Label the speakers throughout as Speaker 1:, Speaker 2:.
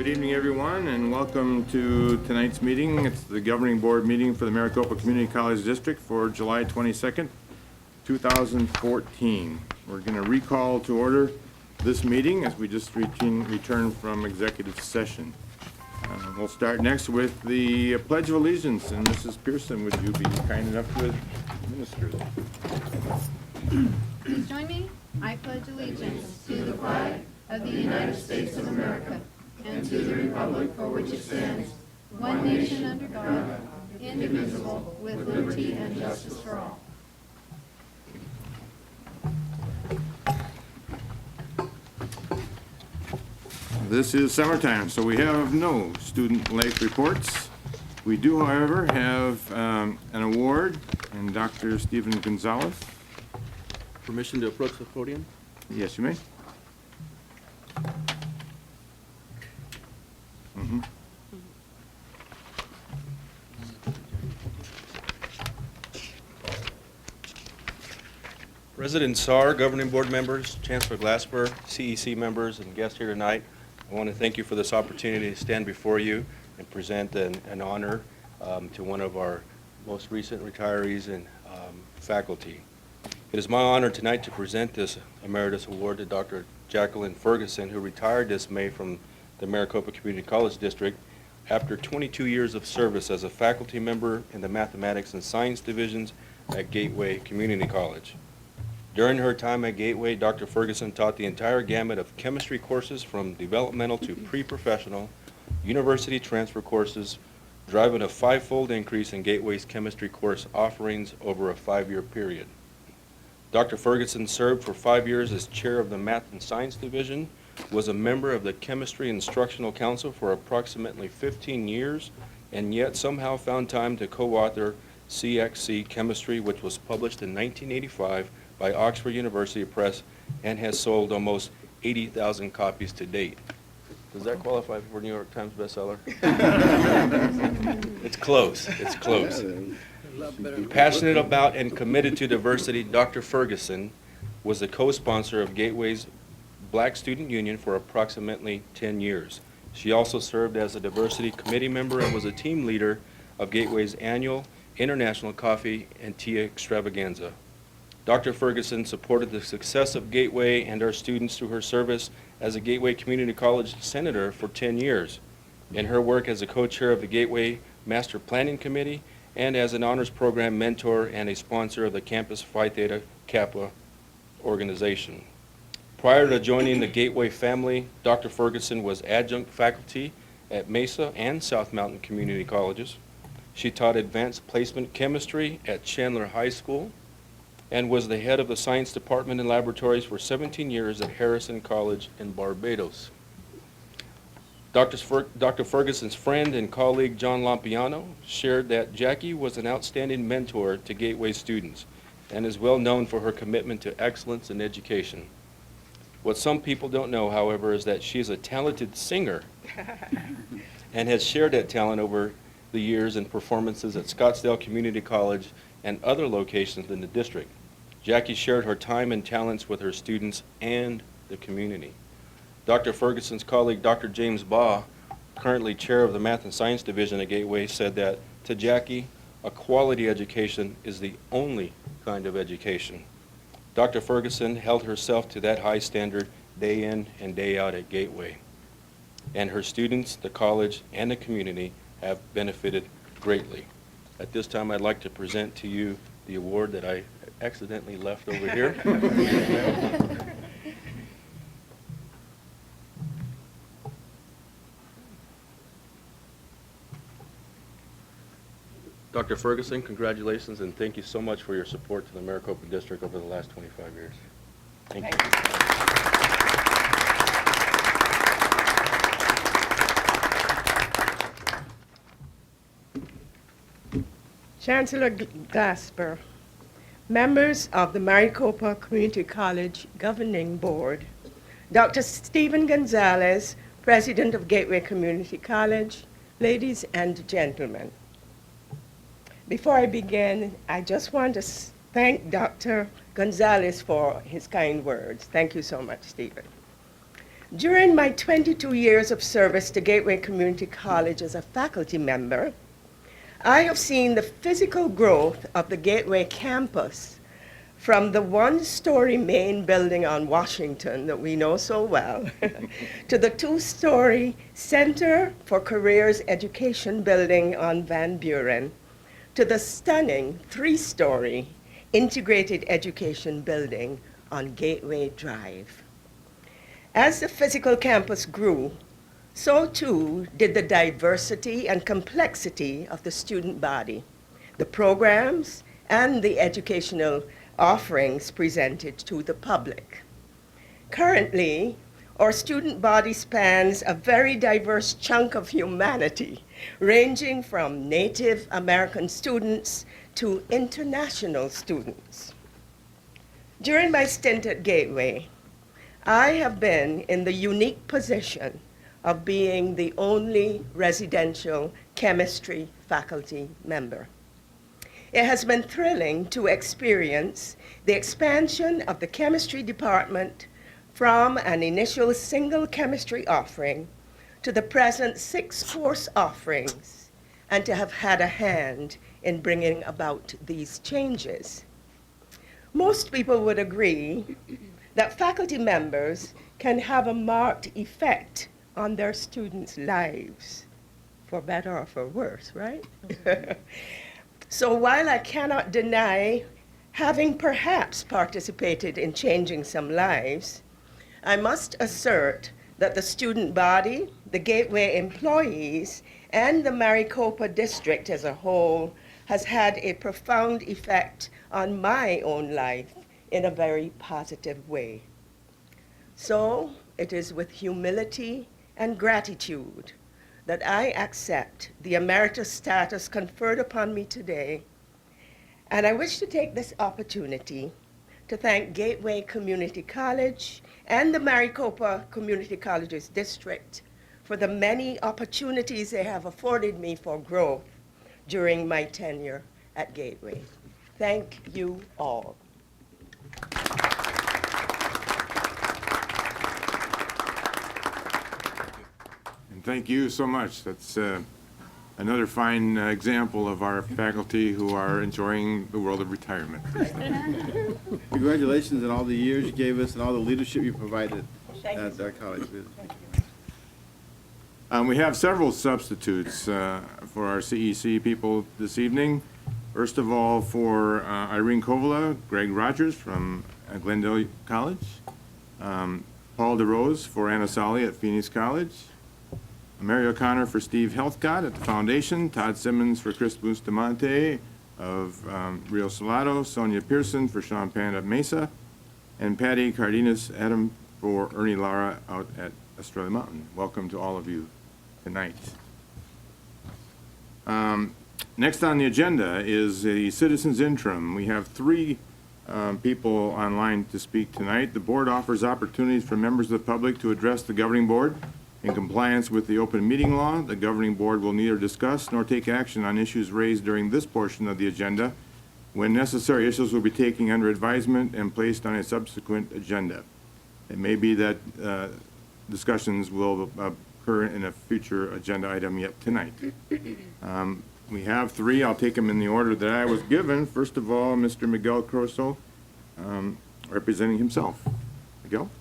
Speaker 1: Good evening, everyone, and welcome to tonight's meeting. It's the governing board meeting for the Maricopa Community College District for July 22nd, 2014. We're going to recall to order this meeting as we just return from executive session. We'll start next with the Pledge of Allegiance, and Mrs. Pearson, would you be kind enough to administer that?
Speaker 2: Please join me. I pledge allegiance to the flag of the United States of America and to the republic for which it stands, one nation under God, indivisible, with liberty and justice for all.
Speaker 1: This is summertime, so we have no student life reports. We do, however, have an award, and Dr. Stephen Gonzalez.
Speaker 3: Permission to approach the podium?
Speaker 1: Yes, you may.
Speaker 3: President Saar, governing board members, Chancellor Glasper, CEC members, and guests here tonight, I want to thank you for this opportunity to stand before you and present an honor to one of our most recent retirees and faculty. It is my honor tonight to present this Emeritus Award to Dr. Jacqueline Ferguson, who retired this May from the Maricopa Community College District after 22 years of service as a faculty member in the Mathematics and Science divisions at Gateway Community College. During her time at Gateway, Dr. Ferguson taught the entire gamut of chemistry courses from developmental to pre-professional, university transfer courses, driving a five-fold increase in Gateway's chemistry course offerings over a 5-year period. Dr. Ferguson served for 5 years as chair of the Math and Science Division, was a member of the Chemistry Instructional Council for approximately 15 years, and yet somehow found time to co-author CXC Chemistry, which was published in 1985 by Oxford University Press and has sold almost 80,000 copies to date. Does that qualify for New York Times bestseller? It's close. It's close. Passionate about and committed to diversity, Dr. Ferguson was the co-sponsor of Gateway's Black Student Union for approximately 10 years. She also served as a diversity committee member and was a team leader of Gateway's annual International Coffee and Tea Extravaganza. Dr. Ferguson supported the success of Gateway and our students through her service as a Gateway Community College Senator for 10 years, in her work as a co-chair of the Gateway Master Planning Committee, and as an honors program mentor and a sponsor of the Campus Phi Theta Kappa organization. Prior to joining the Gateway family, Dr. Ferguson was adjunct faculty at Mesa and South Mountain Community Colleges. She taught advanced placement chemistry at Chandler High School and was the head of the science department and laboratories for 17 years at Harrison College in Barbados. Dr. Ferguson's friend and colleague John Lampiano shared that Jackie was an outstanding mentor to Gateway students and is well known for her commitment to excellence in education. What some people don't know, however, is that she is a talented singer and has shared that talent over the years in performances at Scottsdale Community College and other locations in the district. Jackie shared her time and talents with her students and the community. Dr. Ferguson's colleague, Dr. James Baugh, currently chair of the Math and Science Division at Gateway, said that, to Jackie, a quality education is the only kind of education. Dr. Ferguson held herself to that high standard day in and day out at Gateway. And her students, the college, and the community have benefited greatly. At this time, I'd like to present to you the award that I accidentally left over here. Dr. Ferguson, congratulations, and thank you so much for your support to the Maricopa District over the last 25 years. Thank you.
Speaker 4: Chancellor Glasper, members of the Maricopa Community College Governing Board, Dr. Stephen Gonzalez, President of Gateway Community College, ladies and gentlemen. Before I begin, I just want to thank Dr. Gonzalez for his kind words. Thank you so much, Stephen. During my 22 years of service to Gateway Community College as a faculty member, I have seen the physical growth of the Gateway campus from the one-story main building on Washington that we know so well to the two-story Center for Careers Education building on Van Buren to the stunning three-story Integrated Education building on Gateway Drive. As the physical campus grew, so too did the diversity and complexity of the student body, the programs, and the educational offerings presented to the public. Currently, our student body spans a very diverse chunk of humanity, ranging from Native American students to international students. During my stint at Gateway, I have been in the unique position of being the only residential chemistry faculty member. It has been thrilling to experience the expansion of the chemistry department from an initial single chemistry offering to the present 6-course offerings, and to have had a hand in bringing about these changes. Most people would agree that faculty members can have a marked effect on their students' lives, for better or for worse, right? So while I cannot deny having perhaps participated in changing some lives, I must assert that the student body, the Gateway employees, and the Maricopa district as a whole has had a profound effect on my own life in a very positive way. So it is with humility and gratitude that I accept the Emeritus status conferred upon me today, and I wish to take this opportunity to thank Gateway Community College and the Maricopa Community Colleges District for the many opportunities they have afforded me for growth during my tenure at Gateway. Thank you all.
Speaker 1: And thank you so much. That's another fine example of our faculty who are enjoying the world of retirement.
Speaker 5: Congratulations on all the years you gave us and all the leadership you provided at our college.
Speaker 1: We have several substitutes for our CEC people this evening. First of all, for Irene Kovala, Greg Rogers from Glendale College, Paul DeRose for Anna Solly at Phoenix College, Mary O'Connor for Steve Healthcott at the Foundation, Todd Simmons for Chris Bustamante of Rio Salado, Sonia Pearson for Sean Pan at Mesa, and Patty Cardenas Adam for Ernie Lara out at Estrella Mountain. Welcome to all of you tonight. Next on the agenda is the Citizens Interim. We have 3 people online to speak tonight. The board offers opportunities for members of the public to address the governing board. In compliance with the open meeting law, the governing board will neither discuss nor take action on issues raised during this portion of the agenda. When necessary, issues will be taken under advisement and placed on a subsequent agenda. It may be that discussions will occur in a future agenda item yet tonight. We have 3. I'll take them in the order that I was given. First of all, Mr. Miguel Corso, representing himself. Miguel?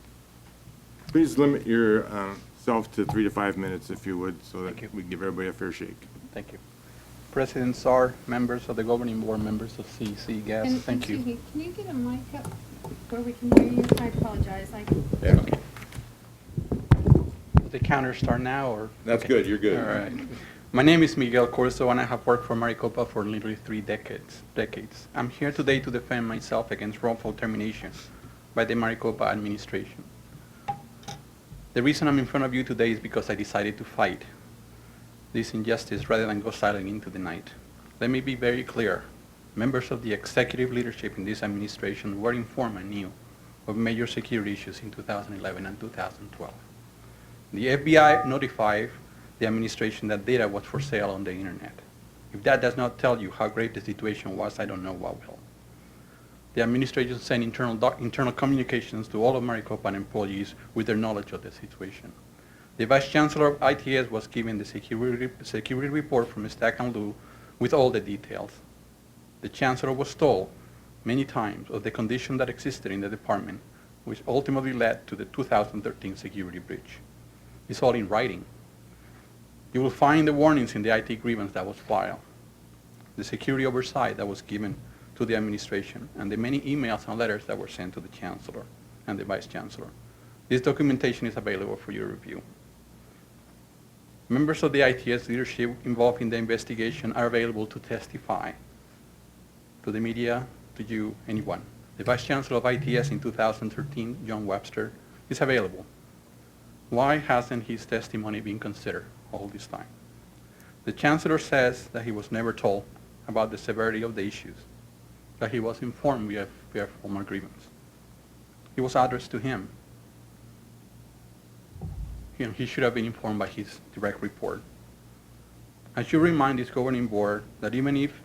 Speaker 1: Please limit yourself to 3 to 5 minutes, if you would, so that we give everybody a fair shake.
Speaker 6: Thank you. President Saar, members of the governing board, members of CEC, guests, thank you.
Speaker 2: Excuse me, can you get a mic up where we can hear you? I apologize.
Speaker 1: Yeah.
Speaker 6: Okay. Does the counter start now, or?
Speaker 1: That's
Speaker 6: Okay.
Speaker 1: good, you're good.
Speaker 6: All right. My name is Miguel Corso, and I have worked for Maricopa for literally 3 decades. I'm here today to defend myself against wrongful termination by the Maricopa administration. The reason I'm in front of you today is because I decided to fight this injustice rather than go silent into the night. Let me be very clear. Members of the executive leadership in this administration were informed and knew of major security issues in 2011 and 2012. The FBI notified the administration that data was for sale on the internet. If that does not tell you how grave the situation was, I don't know what will. The administration sent internal communications to all of Maricopa employees with their knowledge of the situation. The Vice Chancellor of ITS was given the security report from Stack and Lumm with all the details. The Chancellor was told many times of the condition that existed in the department, which ultimately led to the 2013 security breach. It's all in writing. You will find the warnings in the IT grievance that was filed, the security oversight that was given to the administration, and the many emails and letters that were sent to the Chancellor and the Vice Chancellor. This documentation is available for your review. Members of the ITS leadership involved in the investigation are available to testify to the media, to you, anyone. The Vice Chancellor of ITS in 2013, John Webster, is available. Why hasn't his testimony been considered all this time? The Chancellor says that he was never told about the severity of the issues, that he was informed via formal grievance. It was addressed to him. He should have been informed by his direct report. I should remind this governing board that even if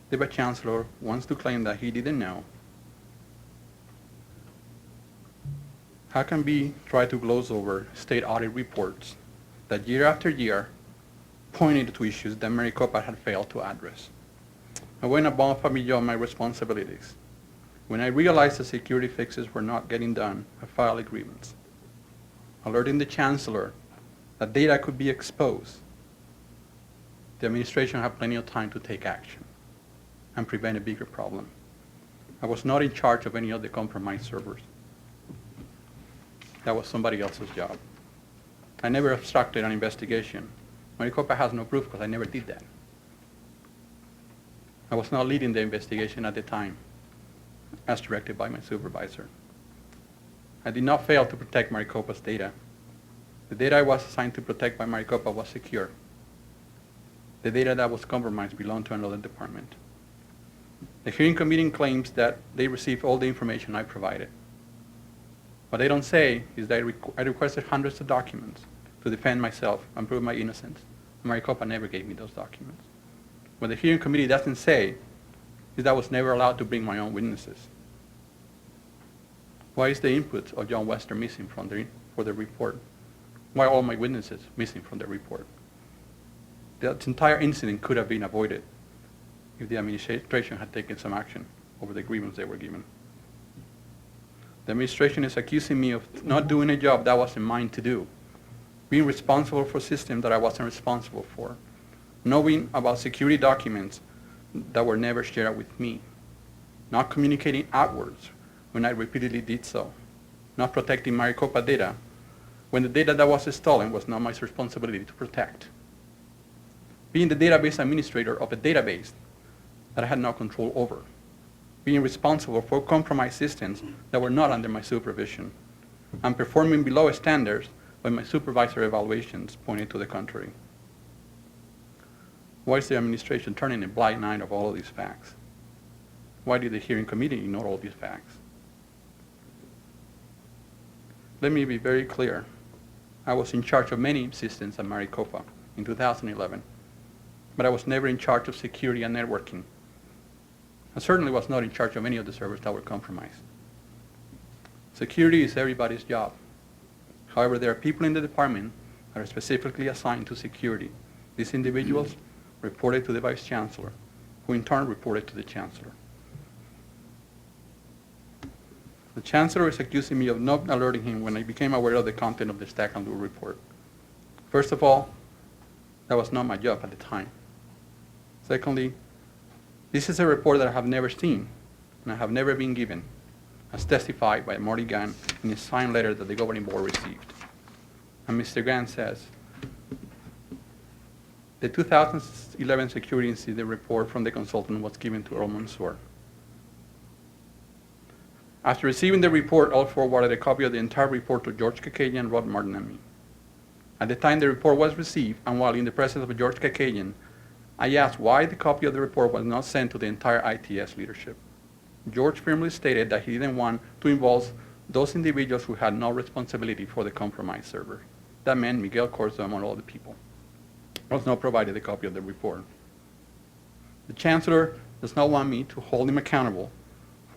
Speaker 6: the Vice Chancellor wants to claim that he didn't know, how can we try to gloss over state audit reports that year after year pointed to issues that Maricopa had failed to address? I went above and beyond my responsibilities. When I realized the security fixes were not getting done, I filed a grievance, alerting the Chancellor that data could be exposed. The administration had plenty of time to take action and prevent a bigger problem. I was not in charge of any of the compromised servers. That was somebody else's job. I never obstructed an investigation. Maricopa has no proof because I never did that. I was not leading the investigation at the time, as directed by my supervisor. I did not fail to protect Maricopa's data. The data I was assigned to protect by Maricopa was secure. The data that was compromised belonged to another department. The hearing committee claims that they received all the information I provided. What they don't say is that I requested hundreds of documents to defend myself and prove my innocence. Maricopa never gave me those documents. What the hearing committee doesn't say is that I was never allowed to bring my own witnesses. Why is the input of John Webster missing for the report? Why are all my witnesses missing from the report? That entire incident could have been avoided if the administration had taken some action over the grievance they were given. The administration is accusing me of not doing a job that wasn't mine to do, being responsible for systems that I wasn't responsible for, knowing about security documents that were never shared with me, not communicating outwards when I repeatedly did so, not protecting Maricopa data when the data that was stolen was not my responsibility to protect, being the database administrator of a database that I had no control over, being responsible for compromised systems that were not under my supervision, and performing below standards when my supervisor evaluations pointed to the contrary. Why is the administration turning a blind eye of all of these facts? Why did the hearing committee ignore all these facts? Let me be very clear. I was in charge of many systems at Maricopa in 2011, but I was never in charge of security and networking. I certainly was not in charge of any of the servers that were compromised. Security is everybody's job. However, there are people in the department that are specifically assigned to security. These individuals reported to the Vice Chancellor, who in turn reported to the Chancellor. The Chancellor is accusing me of not alerting him when I became aware of the content of the Stack and Lumm report. First of all, that was not my job at the time. Secondly, this is a report that I have never seen and I have never been given, as testified by Marty Gann in a signed letter that the governing board received. And Mr. Gann says, the 2011 security incident report from the consultant was given to Earl Mansour. After receiving the report, all forwarded a copy of the entire report to George Kakajian, Rod Martin, and me. At the time the report was received, and while in the presence of George Kakajian, I asked why the copy of the report was not sent to the entire ITS leadership. George firmly stated that he didn't want to involve those individuals who had no responsibility for the compromised server. That meant Miguel, Corso, among all the people. I was not provided a copy of the report. The Chancellor does not want me to hold him accountable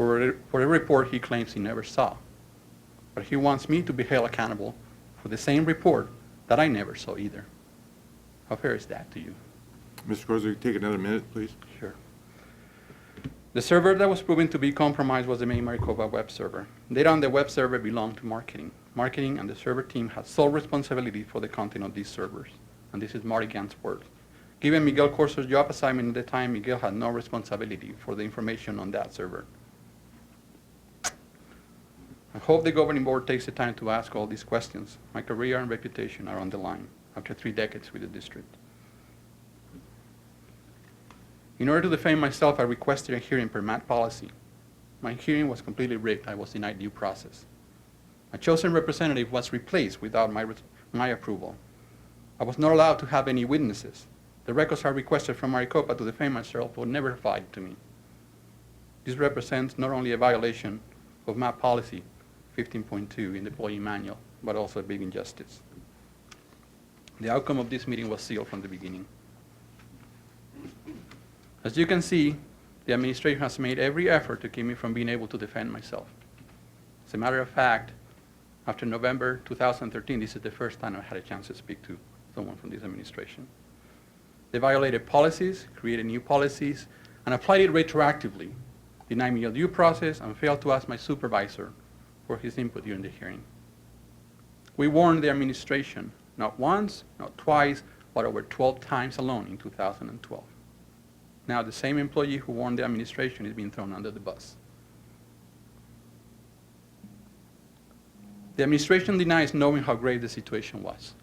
Speaker 6: for a report he claims he never saw. But he wants me to be held accountable for the same report that I never saw either. How fair is that to you?
Speaker 1: Mr. Corso, take another minute, please.
Speaker 6: Sure. The server that was proven to be compromised was the main Maricopa web server. Data on the web server belonged to marketing. Marketing and the server team had sole responsibility for the content of these servers. And this is Marty Gant's word. Given Miguel Corso's job assignment at the time, Miguel had no responsibility for the information on that server. I hope the governing board takes the time to ask all these questions. My career and reputation are on the line after 3 decades with the district. In order to defend myself, I requested a hearing per MAT policy. My hearing was completely rigged. I was denied due process. A chosen representative was replaced without my approval. I was not allowed to have any witnesses. The records I requested from Maricopa to defend myself were never provided to me. This represents not only a violation of MAT policy 15.2 in the employee manual, but also a big injustice. The outcome of this meeting was sealed from the beginning. As you can see, the administration has made every effort to keep me from being able to defend myself. As a matter of fact, after November 2013, this is the first time I had a chance to speak to someone from this administration. They violated policies, created new policies, and applied it retroactively, denied me a due process, and failed to ask my supervisor for his input during the hearing. We warned the administration, not once, not twice, but over 12 times alone in 2012. Now the same employee who warned the administration is being thrown under the bus. The administration denies knowing how grave the situation was.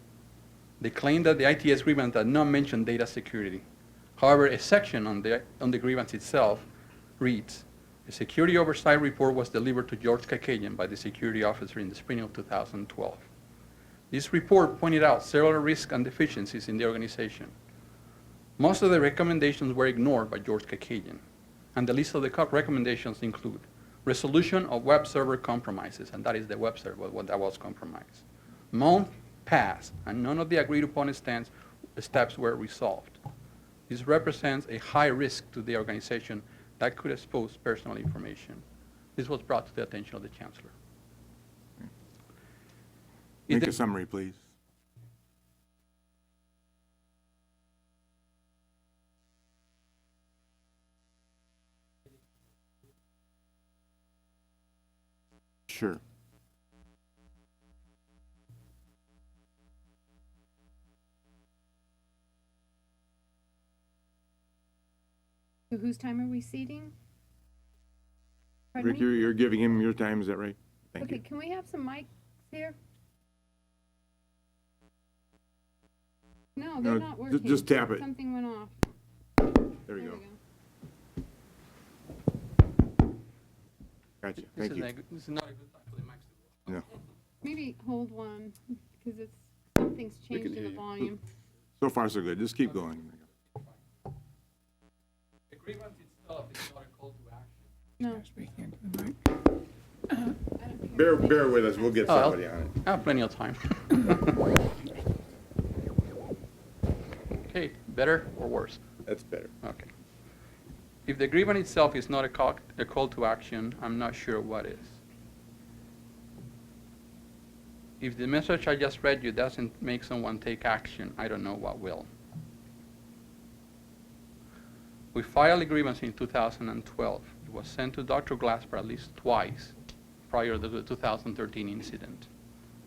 Speaker 6: They claim that the ITS grievance did not mention data security. However, a section on the grievance itself reads, a security oversight report was delivered to George Kakajian by the security officer in the spring of 2012. This report pointed out several risks and deficiencies in the organization. Most of the recommendations were ignored by George Kakajian, and the list of the recommendations include resolution of web server compromises, and that is the web server that was compromised. Months passed, and none of the agreed upon steps were resolved. This represents a high risk to the organization that could expose personal information. This was brought to the attention of the Chancellor.
Speaker 1: Make a summary, please. Sure.
Speaker 2: So whose time are we seating? Pardon
Speaker 1: Rick,
Speaker 2: me?
Speaker 1: you're giving him your time, is that right? Thank
Speaker 2: Okay,
Speaker 1: you.
Speaker 2: can we have some mics here? No, they're
Speaker 1: No,
Speaker 2: not working.
Speaker 1: just tap it.
Speaker 2: Something went off.
Speaker 1: There we go. Gotcha, thank you.
Speaker 6: This is not a good time for the mics to go.
Speaker 1: No.
Speaker 2: Maybe hold one, because something's changed in the volume.
Speaker 1: So far, so good. Just keep going.
Speaker 6: The grievance itself is not a call to action.
Speaker 2: No.
Speaker 1: Bear with us, we'll get somebody on it.
Speaker 6: I have plenty of time. Okay, better or worse?
Speaker 1: That's better.
Speaker 6: Okay. If the grievance itself is not a call to action, I'm not sure what is. If the message I just read you doesn't make someone take action, I don't know what will. We filed a grievance in 2012. It was sent to Dr. Glasper at least twice prior to the 2013 incident.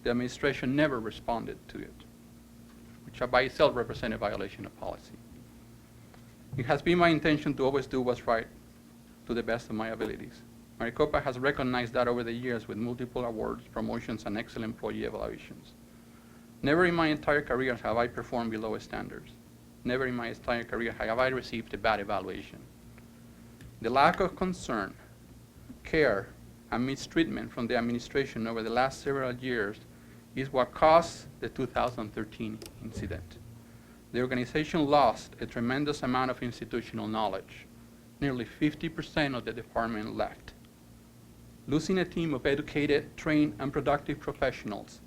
Speaker 6: The administration never responded to it, which by itself represents a violation of policy. It has been my intention to always do what's right to the best of my abilities. Maricopa has recognized that over the years with multiple awards, promotions, and excellent employee evaluations. Never in my entire career have I performed below standards. Never in my entire career have I received a bad evaluation. The lack of concern, care, and mistreatment from the administration over the last several years is what caused the 2013 incident. The organization lost a tremendous amount of institutional knowledge. Nearly 50% of the department left. Losing a team of educated, trained, and productive professionals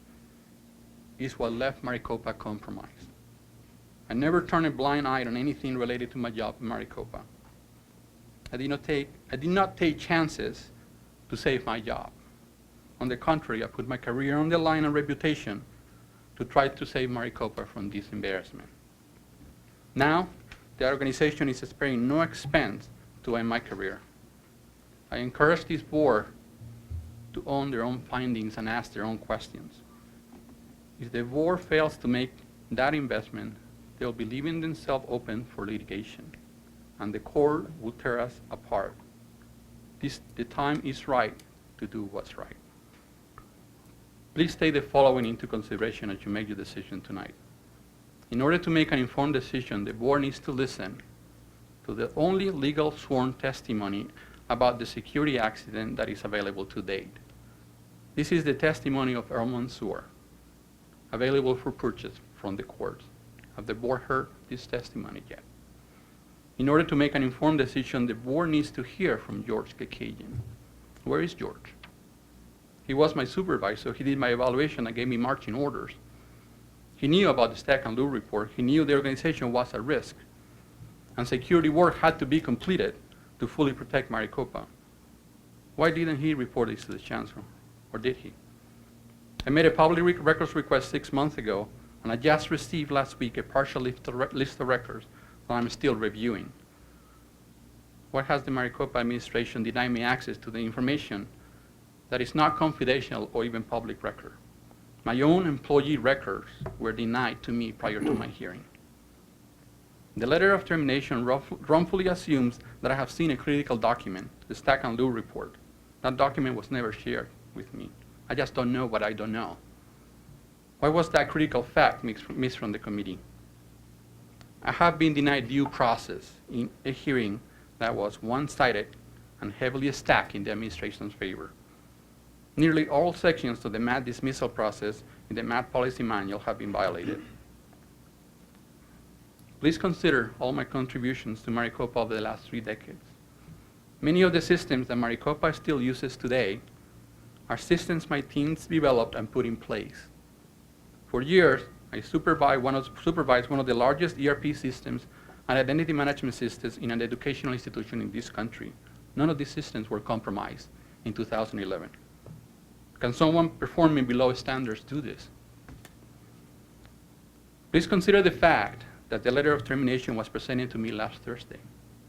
Speaker 6: is what left Maricopa compromised. I never turned a blind eye on anything related to my job in Maricopa. I did not take chances to save my job. On the contrary, I put my career on the line and reputation to try to save Maricopa from this embarrassment. Now, the organization is sparing no expense to end my career. I encourage this board to own their own findings and ask their own questions. If the board fails to make that investment, they'll be leaving themselves open for litigation, and the court will tear us apart. The time is right to do what's right. Please take the following into consideration as you make your decision tonight. In order to make an informed decision, the board needs to listen to the only legal sworn testimony about the security accident that is available to date. This is the testimony of Erman Saar, available for purchase from the courts. Have the board heard this testimony yet? In order to make an informed decision, the board needs to hear from George Kakajian. Where is George? He was my supervisor. He did my evaluation and gave me marching orders. He knew about the Stack and Lumm report. He knew the organization was at risk, and security work had to be completed to fully protect Maricopa. Why didn't he report this to the chancellor, or did he? I made a public records request 6 months ago, and I just received last week a partial list of records that I'm still reviewing. Why has the Maricopa administration denied me access to the information that is not confidential or even public record? My own employee records were denied to me prior to my hearing. The letter of termination wrongfully assumes that I have seen a critical document, the Stack and Lumm report. That document was never shared with me. I just don't know what I don't know. Why was that critical fact missed from the committee? I have been denied due process in a hearing that was one-sided and heavily stacked in the administration's favor. Nearly all sections of the MAT dismissal process in the MAT policy manual have been violated. Please consider all my contributions to Maricopa over the last 3 decades. Many of the systems that Maricopa still uses today are systems my teams developed and put in place. For years, I supervised one of the largest ERP systems and identity management systems in an educational institution in this country. None of these systems were compromised in 2011. Can someone performing below standards do this? Please consider the fact that the letter of termination was presented to me last Thursday,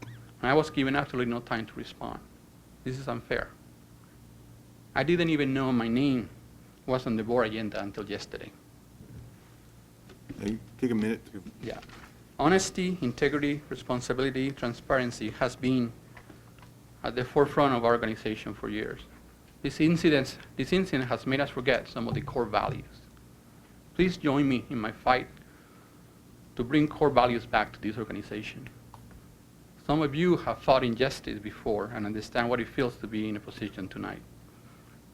Speaker 6: and I was given absolutely no time to respond. This is unfair. I didn't even know my name was on the board agenda until yesterday.
Speaker 1: Take a minute to...
Speaker 6: Yeah. Honesty, integrity, responsibility, transparency has been at the forefront of our organization for years. This incident has made us forget some of the core values. Please join me in my fight to bring core values back to this organization. Some of you have fought injustice before and understand what it feels to be in a position tonight,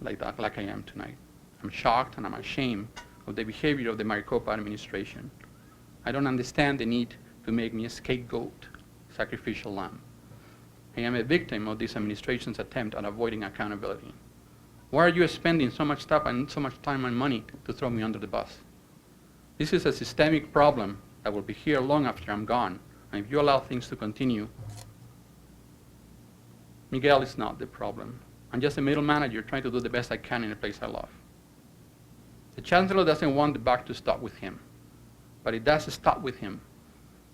Speaker 6: like I am tonight. I'm shocked and I'm ashamed of the behavior of the Maricopa administration. I don't understand the need to make me a scapegoat, sacrificial lamb. I am a victim of this administration's attempt at avoiding accountability. Why are you spending so much stuff and so much time and money to throw me under the bus? This is a systemic problem that will be here long after I'm gone. And if you allow things to continue, Miguel is not the problem. I'm just a middle manager trying to do the best I can in a place I love. The chancellor doesn't want the buck to stop with him, but it does stop with him,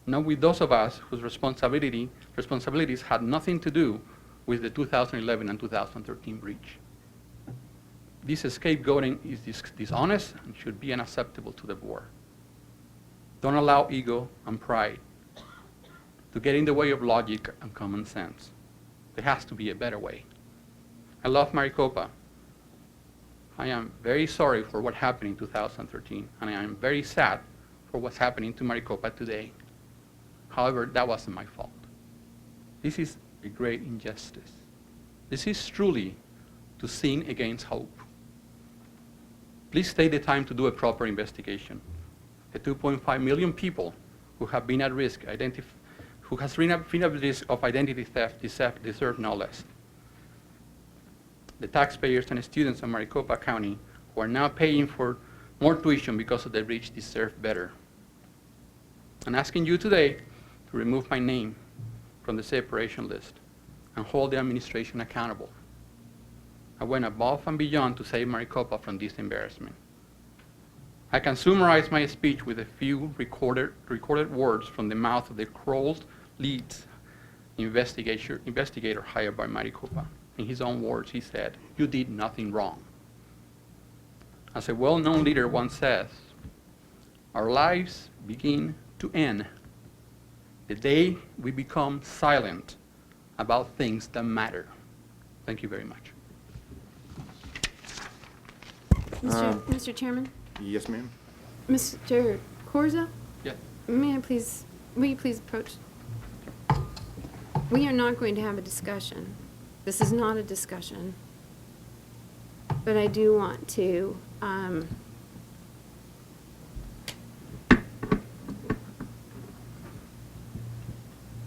Speaker 6: not with those of us whose responsibilities had nothing to do with the 2011 and 2013 breach. This scapegoating is dishonest and should be unacceptable to the board. Don't allow ego and pride to get in the way of logic and common sense. There has to be a better way. I love Maricopa. I am very sorry for what happened in 2013, and I am very sad for what's happening to Maricopa today. However, that wasn't my fault. This is a great injustice. This is truly to sin against hope. Please take the time to do a proper investigation. The 2.5 million people who have been at risk, who has been at risk of identity theft deserve no less. The taxpayers and students of Maricopa County who are now paying for more tuition because of the breach deserve better. I'm asking you today to remove my name from the separation list and hold the administration accountable. I went above and beyond to save Maricopa from this embarrassment. I can summarize my speech with a few recorded words from the mouth of the Kroll's lead investigator hired by Maricopa. In his own words, he said, "You did nothing wrong." As a well-known leader once says, our lives begin to end the day we become silent about things that matter. Thank you very much.
Speaker 2: Mr. Chairman?
Speaker 1: Yes, ma'am?
Speaker 2: Mr. Corzo?
Speaker 6: Yes.
Speaker 2: Will you please approach? We are not going to have a discussion. This is not a discussion. But I do want to,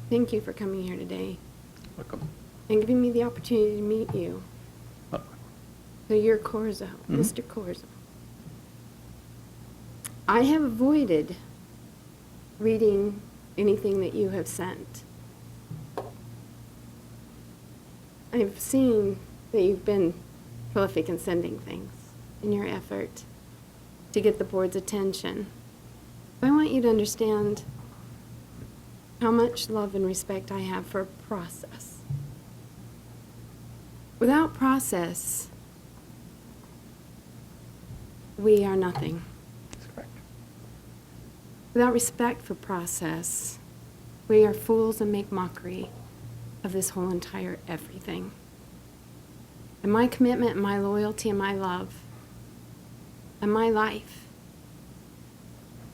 Speaker 2: thank you for coming here today
Speaker 6: Welcome.
Speaker 2: and giving me the opportunity to meet you.
Speaker 6: Welcome.
Speaker 2: So you're Corzo, Mr. Corzo. I have avoided reading anything that you have sent. I've seen that you've been prolific in sending things in your effort to get the board's attention. But I want you to understand how much love and respect I have for process. Without process, we are nothing.
Speaker 6: That's correct.
Speaker 2: Without respect for process, we are fools and make mockery of this whole entire everything. And my commitment, and my loyalty, and my love, and my life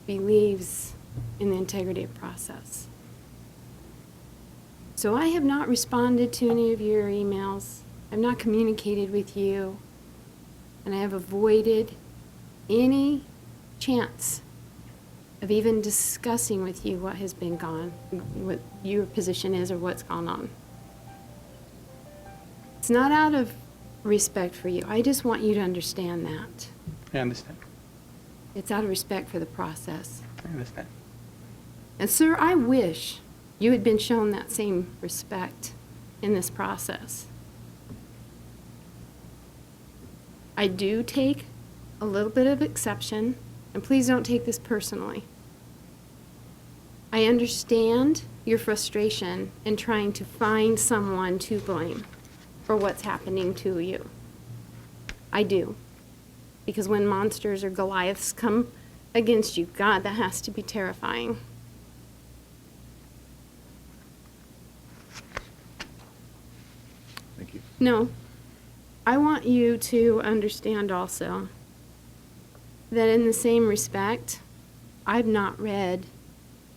Speaker 2: believes in the integrity of process. So I have not responded to any of your emails. I've not communicated with you, and I have avoided any chance of even discussing with you what has been gone, what your position is or what's gone on. It's not out of respect for you. I just want you to understand that.
Speaker 6: I understand.
Speaker 2: It's out of respect for the process.
Speaker 6: I understand.
Speaker 2: And sir, I wish you had been shown that same respect in this process. I do take a little bit of exception, and please don't take this personally. I understand your frustration in trying to find someone to blame for what's happening to you. I do. Because when monsters or Goliaths come against you, God, that has to be terrifying.
Speaker 1: Thank you.
Speaker 2: No, I want you to understand also that in the same respect, I've not read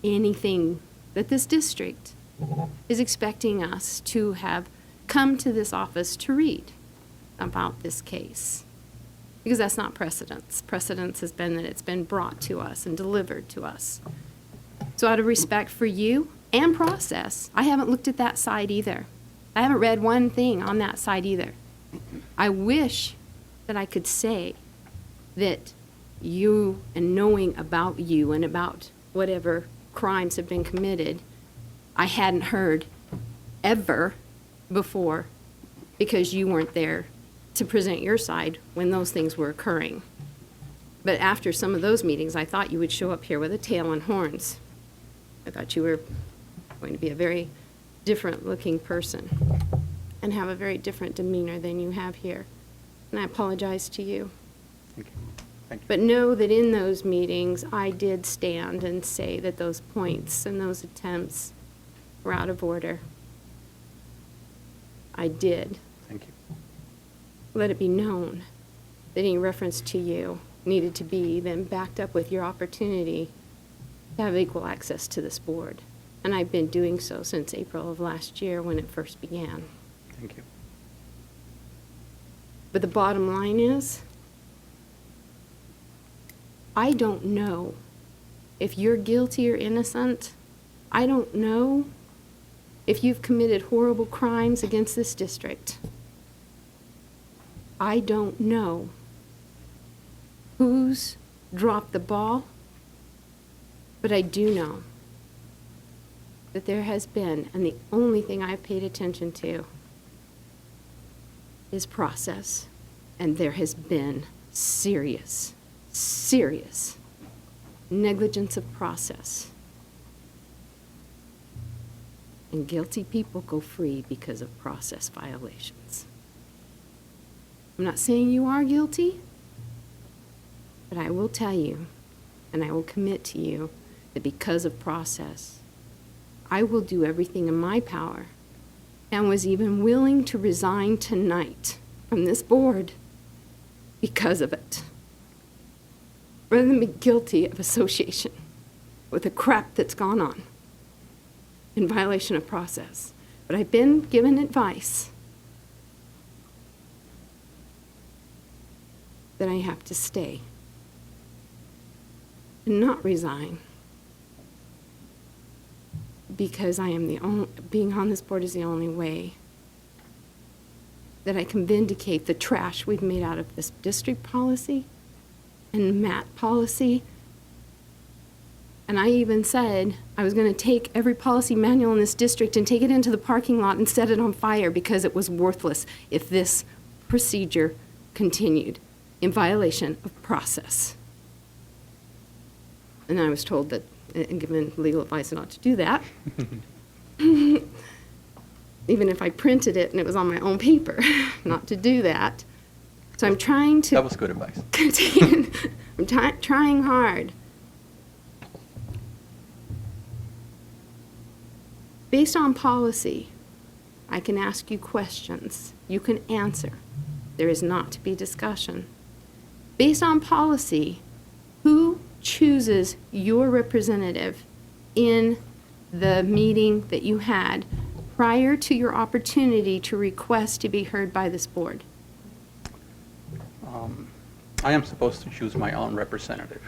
Speaker 2: anything that this district is expecting us to have come to this office to read about this case. Because that's not precedence. Precedence has been that it's been brought to us and delivered to us. So out of respect for you and process, I haven't looked at that side either. I haven't read one thing on that side either. I wish that I could say that you and knowing about you and about whatever crimes have been committed, I hadn't heard ever before because you weren't there to present your side when those things were occurring. But after some of those meetings, I thought you would show up here with a tail and horns. I thought you were going to be a very different looking person and have a very different demeanor than you have here. And I apologize to you.
Speaker 6: Thank you. Thank you.
Speaker 2: But know that in those meetings, I did stand and say that those points and those attempts were out of order. I did.
Speaker 6: Thank you.
Speaker 2: Let it be known that any reference to you needed to be then backed up with your opportunity to have equal access to this board. And I've been doing so since April of last year when it first began.
Speaker 6: Thank you.
Speaker 2: But the bottom line is, I don't know if you're guilty or innocent. I don't know if you've committed horrible crimes against this district. I don't know who's dropped the ball, but I do know that there has been, and the only thing I've paid attention to
Speaker 7: is process, and there has been serious negligence of process. And guilty people go free because of process violations. I'm not saying you are guilty, but I will tell you, and I will commit to you, that because of process, I will do everything in my power, and was even willing to resign tonight from this board because of it, rather than be guilty of association with the crap that's gone on in violation of process. But I've been given advice that I have to stay and not resign, because I am the only, being on this board is the only way that I can vindicate the trash we've made out of this district policy and MAT policy. And I even said I was going to take every policy manual in this district and take it into the parking lot and set it on fire because it was worthless if this procedure continued in violation of process. And I was told that, and given legal advice not to do that, even if I printed it and it was on my own paper, not to do that. So I'm trying to...
Speaker 6: That was good advice.
Speaker 7: I'm trying hard. Based on policy, I can ask you questions. You can answer. There is not to be discussion. Based on policy, who chooses your representative in the meeting that you had prior to your opportunity to request to be heard by this board?
Speaker 6: I am supposed to choose my own representative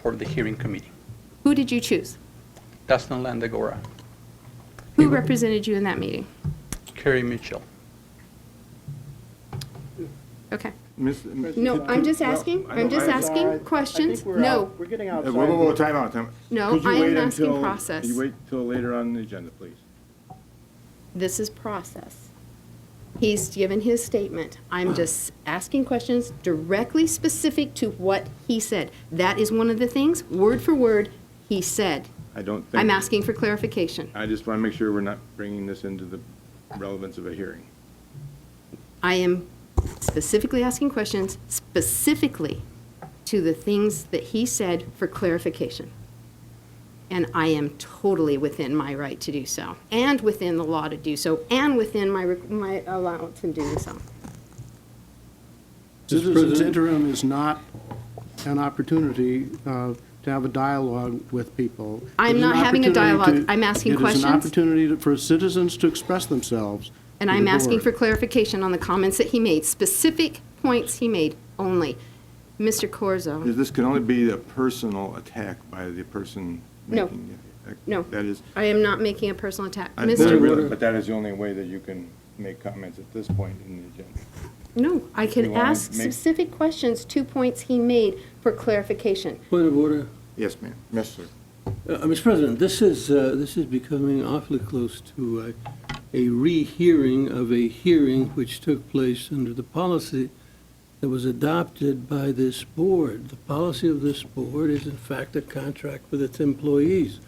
Speaker 6: for the hearing committee.
Speaker 7: Who did you choose?
Speaker 6: Dustin Landegora,
Speaker 7: Who represented you in that meeting?
Speaker 6: Kerry Mitchell.
Speaker 7: Okay.
Speaker 1: Miss-
Speaker 7: No, I'm just asking.
Speaker 1: Well, I
Speaker 7: I'm
Speaker 1: know-
Speaker 7: just
Speaker 1: I-
Speaker 7: asking questions. No.
Speaker 5: We're getting
Speaker 1: Whoa,
Speaker 5: outside.
Speaker 1: whoa, whoa, time out.
Speaker 7: No,
Speaker 1: Could you
Speaker 7: I am
Speaker 1: wait
Speaker 7: asking
Speaker 1: until-
Speaker 7: process.
Speaker 1: You wait till later on the agenda, please.
Speaker 7: This is process. He's given his statement. I'm just asking questions directly specific to what he said. That is one of the things, word for word, he said.
Speaker 1: I don't think.
Speaker 7: I'm asking for clarification.
Speaker 1: I just want to make sure we're not bringing this into the relevance of a hearing.
Speaker 7: I am specifically asking questions specifically to the things that he said for clarification. And I am totally within my right to do so, and within the law to do so, and within my allowance in doing so.
Speaker 8: Citizens interim is not an opportunity to have a dialogue with people.
Speaker 7: I'm
Speaker 8: It is an
Speaker 7: not having a
Speaker 8: opportunity
Speaker 7: dialogue.
Speaker 8: to-
Speaker 7: I'm asking
Speaker 8: It is an
Speaker 7: questions.
Speaker 8: opportunity for citizens to express themselves.
Speaker 7: And
Speaker 8: to
Speaker 7: I'm
Speaker 8: the
Speaker 7: asking
Speaker 8: board.
Speaker 7: for clarification on the comments that he made, specific points he made only. Mr. Corzo,
Speaker 1: This can only be a personal attack by the person
Speaker 7: No.
Speaker 1: making it.
Speaker 7: no,
Speaker 1: That is.
Speaker 7: I am not making a personal attack.
Speaker 1: I
Speaker 7: Mr.
Speaker 1: realize, but that is the only way that you can make comments at this point in the agenda.
Speaker 7: No, I
Speaker 1: You
Speaker 7: can
Speaker 1: wanna
Speaker 7: ask
Speaker 1: make-
Speaker 7: specific questions, 2 points he made for clarification.
Speaker 9: Point of order.
Speaker 1: Yes, ma'am. Yes, sir.
Speaker 9: Mr. President, this is becoming awfully close to a rehearing of a hearing which took place under the policy that was adopted by this board. The policy of this board is in fact a contract with its employees.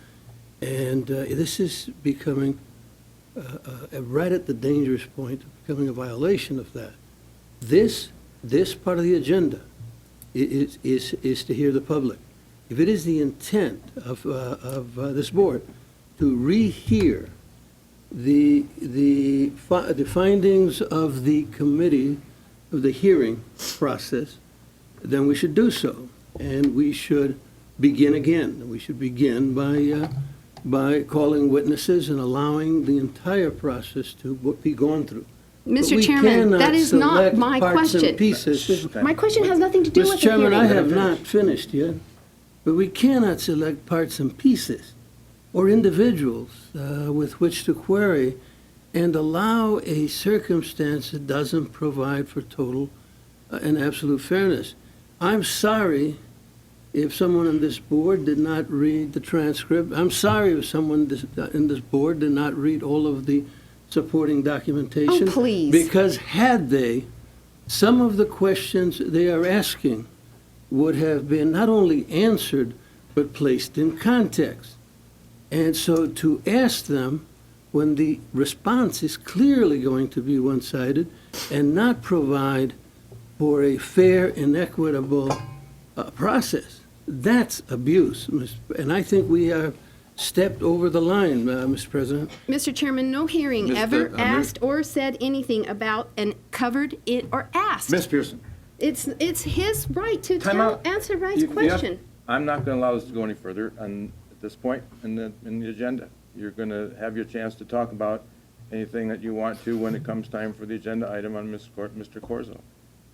Speaker 9: And this is becoming right at the dangerous point of becoming a violation of that. This part of the agenda is to hear the public. If it is the intent of this board to rehear the findings of the committee, of the hearing process, then we should do so. And we should begin again. We should begin by calling witnesses and allowing the entire process to be gone through. But
Speaker 7: Mr.
Speaker 9: we
Speaker 7: Chairman,
Speaker 9: cannot
Speaker 7: that is not
Speaker 9: select
Speaker 7: my
Speaker 9: parts and
Speaker 7: question.
Speaker 9: pieces.
Speaker 7: My question has nothing to do with
Speaker 9: Mr.
Speaker 7: the
Speaker 9: Chairman, I
Speaker 7: hearing.
Speaker 9: have not finished yet, but we cannot select parts and pieces or individuals with which to query and allow a circumstance that doesn't provide for total and absolute fairness. I'm sorry if someone on this board did not read the transcript. I'm sorry if someone in this board did not read all of the supporting documentation.
Speaker 7: Oh, please.
Speaker 9: Because had they, some of the questions they are asking would have been not only answered, but placed in context. And so to ask them when the response is clearly going to be one-sided and not provide for a fair and equitable process, that's abuse. And I think we have stepped over the line, Mr. President.
Speaker 7: Mr. Chairman, no hearing
Speaker 1: Mr.
Speaker 7: ever
Speaker 1: Amir?
Speaker 7: asked or said anything about and covered it or asked.
Speaker 1: Ms. Pearson.
Speaker 7: It's his right to
Speaker 3: Time out.
Speaker 7: answer Wright's
Speaker 3: You have-
Speaker 7: question.
Speaker 3: I'm not going to allow this to go any further at this point in the agenda. You're going to have your chance to talk about anything that you want to when it comes time for the agenda item on Mr. Corzo.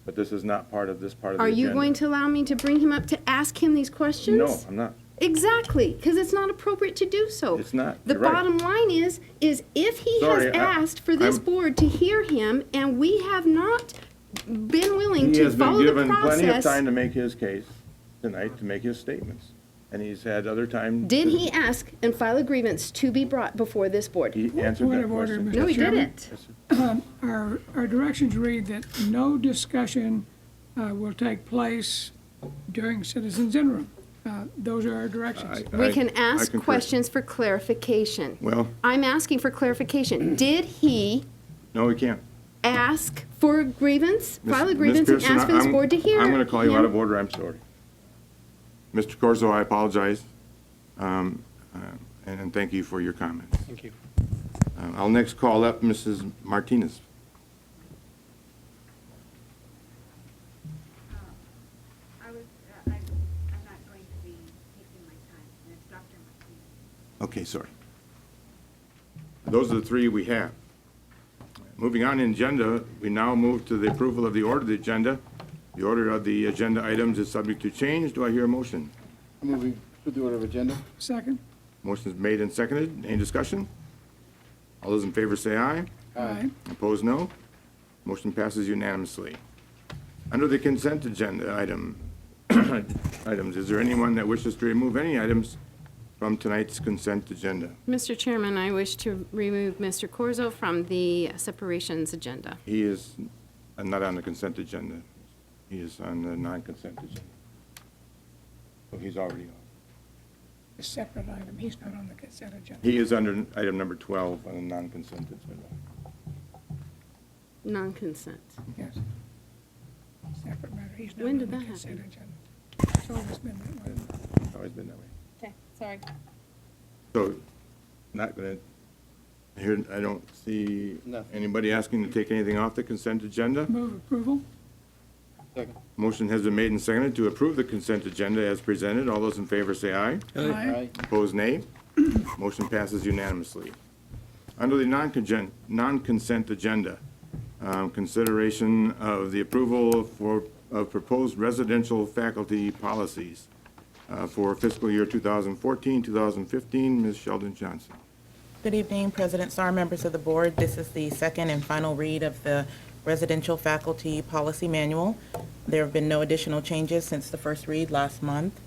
Speaker 3: But this is not part of this part of the
Speaker 7: Are
Speaker 3: agenda.
Speaker 7: you going to allow me to bring him up to ask him these questions?
Speaker 3: No, I'm not.
Speaker 7: Exactly, because it's not appropriate to do so.
Speaker 3: It's not.
Speaker 7: The
Speaker 3: You're right.
Speaker 7: bottom line is if he
Speaker 3: Sorry,
Speaker 7: has asked for this
Speaker 3: I'm-
Speaker 7: board to hear him, and we have not been willing
Speaker 3: He
Speaker 7: to
Speaker 3: has been
Speaker 7: follow the
Speaker 3: given plenty of
Speaker 7: process.
Speaker 3: time to make his case tonight, to make his statements. And he's had other time.
Speaker 7: Did he ask and file a grievance to be brought before this board?
Speaker 3: He answered
Speaker 10: Point
Speaker 3: that
Speaker 10: of order,
Speaker 3: question.
Speaker 10: Mr.
Speaker 7: No, he
Speaker 10: Chairman.
Speaker 7: didn't.
Speaker 10: Our directions read that no discussion will take place during citizens interim. Those are our directions.
Speaker 7: We can ask
Speaker 1: concur.
Speaker 7: questions for clarification.
Speaker 1: Well,
Speaker 7: I'm asking for clarification. Did he
Speaker 1: no, we can't.
Speaker 7: ask for a grievance,
Speaker 1: Ms.
Speaker 7: file a
Speaker 1: Ms.
Speaker 7: grievance, and
Speaker 1: Pearson,
Speaker 7: ask for this
Speaker 1: I'm-
Speaker 7: board to hear
Speaker 1: I'm going to call you
Speaker 7: him?
Speaker 1: out of order, I'm sorry. Mr. Corzo, I apologize, and thank you for your comments.
Speaker 6: Thank you.
Speaker 1: I'll next call up Mrs. Martinez.
Speaker 11: I'm not going to be taking my time, and it's Dr. Martinez.
Speaker 1: Okay, sorry. Those are the three we have. Moving on in agenda, we now move to the approval of the order of the agenda. The order of the agenda items is subject to change. Do I hear a motion?
Speaker 5: Moving to the order of agenda.
Speaker 10: Second?
Speaker 1: Motion is made and seconded. Any discussion? All those in favor say aye.
Speaker 10: Aye.
Speaker 1: Opposed, no. Motion passes unanimously. Under the consent agenda items, is there anyone that wishes to remove any items from tonight's consent agenda?
Speaker 7: Mr. Chairman, I wish to remove Mr. Corzo from the separations agenda.
Speaker 1: He is not on the consent agenda. He is on the non-consent agenda. So he's already on.
Speaker 10: A separate item. He's not on the consent agenda.
Speaker 1: He is under item number 12 on the non-consent agenda.
Speaker 7: Non-consent.
Speaker 10: Yes. Separate matter. He's not
Speaker 7: When
Speaker 10: on
Speaker 7: did
Speaker 10: the
Speaker 7: that
Speaker 10: consent
Speaker 7: happen?
Speaker 10: agenda. It's always been that way.
Speaker 1: It's always been that way.
Speaker 7: Okay, sorry.
Speaker 1: So, not gonna, here, I don't see
Speaker 5: Nothing.
Speaker 1: anybody asking to take anything off the consent agenda.
Speaker 10: Move approval?
Speaker 5: Second.
Speaker 1: Motion has been made and seconded to approve the consent agenda as presented. All those in favor say aye.
Speaker 10: Aye.
Speaker 1: Opposed, nay. Motion passes unanimously. Under the non-consent agenda, consideration of the approval of proposed residential faculty policies for fiscal year 2014, 2015. Ms. Sheldon Johnson.
Speaker 12: Good evening, President Saar, members of the board. This is the second and final read of the Residential Faculty Policy Manual. There have been no additional changes since the first read last month.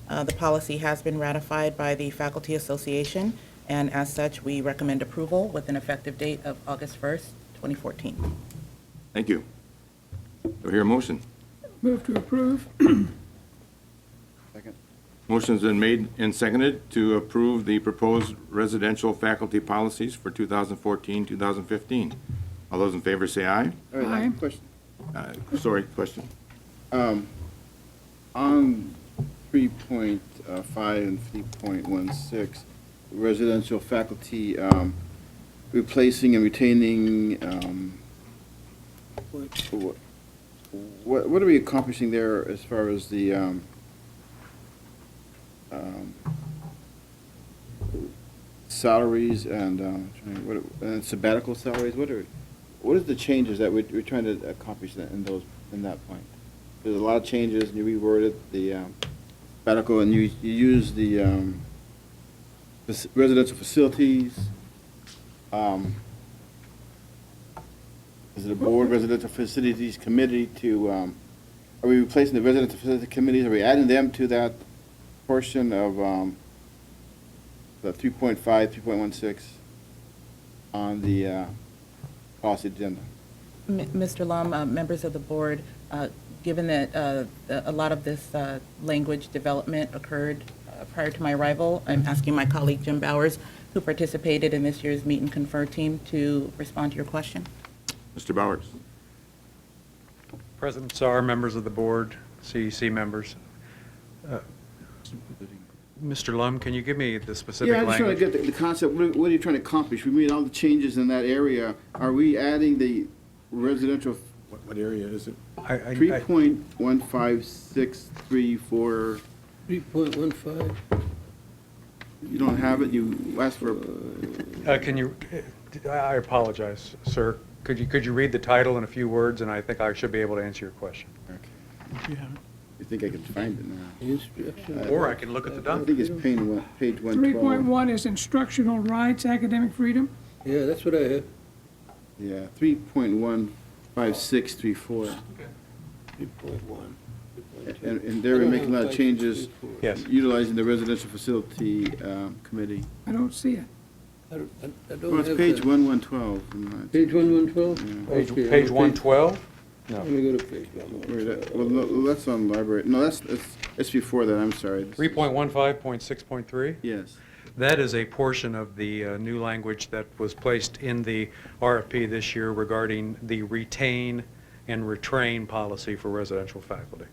Speaker 12: The policy has been ratified by the Faculty Association, and as such, we recommend approval with an effective date of August 1st, 2014.
Speaker 1: Thank you. Do I hear a motion?
Speaker 10: Move to approve?
Speaker 5: Second.
Speaker 1: Motion's been made and seconded to approve the proposed residential faculty policies for 2014, 2015. All those in favor say aye.
Speaker 5: All right,
Speaker 10: Aye.
Speaker 5: question.
Speaker 1: Sorry, question.
Speaker 5: On 3.5 and 3.16, residential faculty, replacing and retaining, what are we accomplishing there as far as the salaries and sabbatical salaries? What is the changes that we're trying to accomplish in that point? There's a lot of changes, and you reworded the sabbatical, and you use the residential facilities. Is it a board residential facilities committee to, are we replacing the residential facility committees? Are we adding them to that portion of the 3.5, 3.16 on the policy agenda?
Speaker 12: Mr. Lumm, members of the board, given that a lot of this language development occurred prior to my arrival, I'm asking my colleague Jim Bowers, who participated in this year's Meet and Confer team, to respond to your question.
Speaker 1: Mr. Bowers.
Speaker 13: President Saar, members of the board, CEC members. Mr. Lumm, can you give me the specific
Speaker 5: Yeah, I just
Speaker 13: language?
Speaker 5: trying to get the concept. What are you trying to accomplish? We made all the changes in that area. Are we adding the residential
Speaker 1: What area is it?
Speaker 5: 3.15634?
Speaker 9: 3.15.
Speaker 5: You don't have it? You asked for,
Speaker 13: Can you, I apologize, sir. Could you read the title in a few words, and I think I should be able to answer your question.
Speaker 5: you think I can find it now?
Speaker 9: Instruction.
Speaker 13: Or I can look at the
Speaker 5: I
Speaker 13: document.
Speaker 5: think it's page 112.
Speaker 10: 3.1 is instructional rights, academic freedom.
Speaker 9: Yeah, that's what I have.
Speaker 5: Yeah, 3.15634.
Speaker 9: 3.1.
Speaker 5: And they were making a lot of changes.
Speaker 13: Yes.
Speaker 5: Utilizing the residential facility committee.
Speaker 10: I don't see it.
Speaker 9: I don't
Speaker 5: Well, it's
Speaker 9: have
Speaker 5: page
Speaker 9: that.
Speaker 5: 1112.
Speaker 9: Page 1112?
Speaker 13: Page 112? No.
Speaker 9: Let me go to page 112.
Speaker 5: Well, no, that's on library. No, that's before that, I'm sorry.
Speaker 13: 3.15.6.3?
Speaker 5: Yes.
Speaker 13: That is a portion of the new language that was placed in the RFP this year regarding the retain and retrain policy for residential faculty.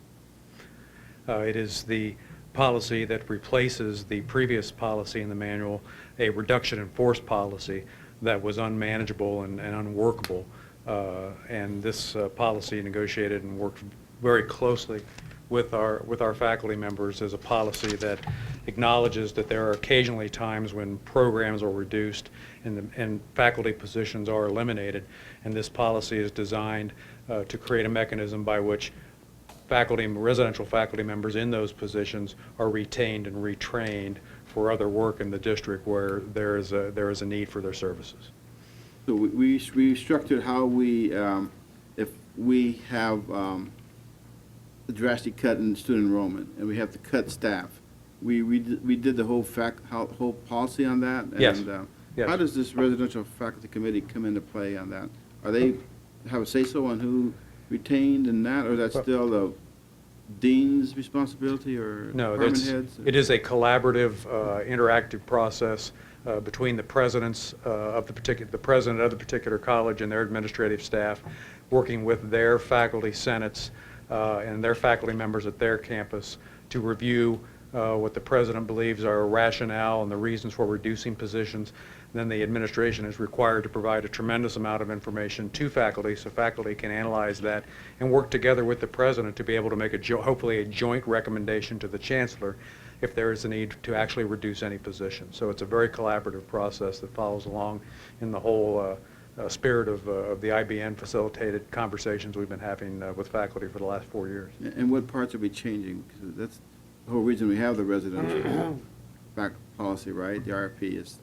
Speaker 13: It is the policy that replaces the previous policy in the manual, a reduction in force policy that was unmanageable and unworkable. And this policy negotiated and worked very closely with our faculty members as a policy that acknowledges that there are occasionally times when programs are reduced and faculty positions are eliminated. And this policy is designed to create a mechanism by which residential faculty members in those positions are retained and retrained for other work in the district where there is a need for their services.
Speaker 5: So we structured how we, if we have a drastic cut in student enrollment and we have to cut staff, we did the whole whole policy on that?
Speaker 13: Yes.
Speaker 5: And,
Speaker 13: Yes.
Speaker 5: How does this residential faculty committee come into play on that? Are they have a say-so on who retained and that, or that's still the dean's responsibility or
Speaker 13: No,
Speaker 5: department heads?
Speaker 13: it is a collaborative, interactive process between the presidents of the president of the particular college and their administrative staff, working with their faculty senates and their faculty members at their campus to review what the president believes are rationale and the reasons for reducing positions. Then the administration is required to provide a tremendous amount of information to faculty so faculty can analyze that and work together with the president to be able to make hopefully a joint recommendation to the chancellor if there is a need to actually reduce any position. So it's a very collaborative process that follows along in the whole spirit of the IBN facilitated conversations we've been having with faculty for the last 4 years.
Speaker 5: And what parts are we changing? Because that's the whole reason we have the residential faculty policy, right? The RFP is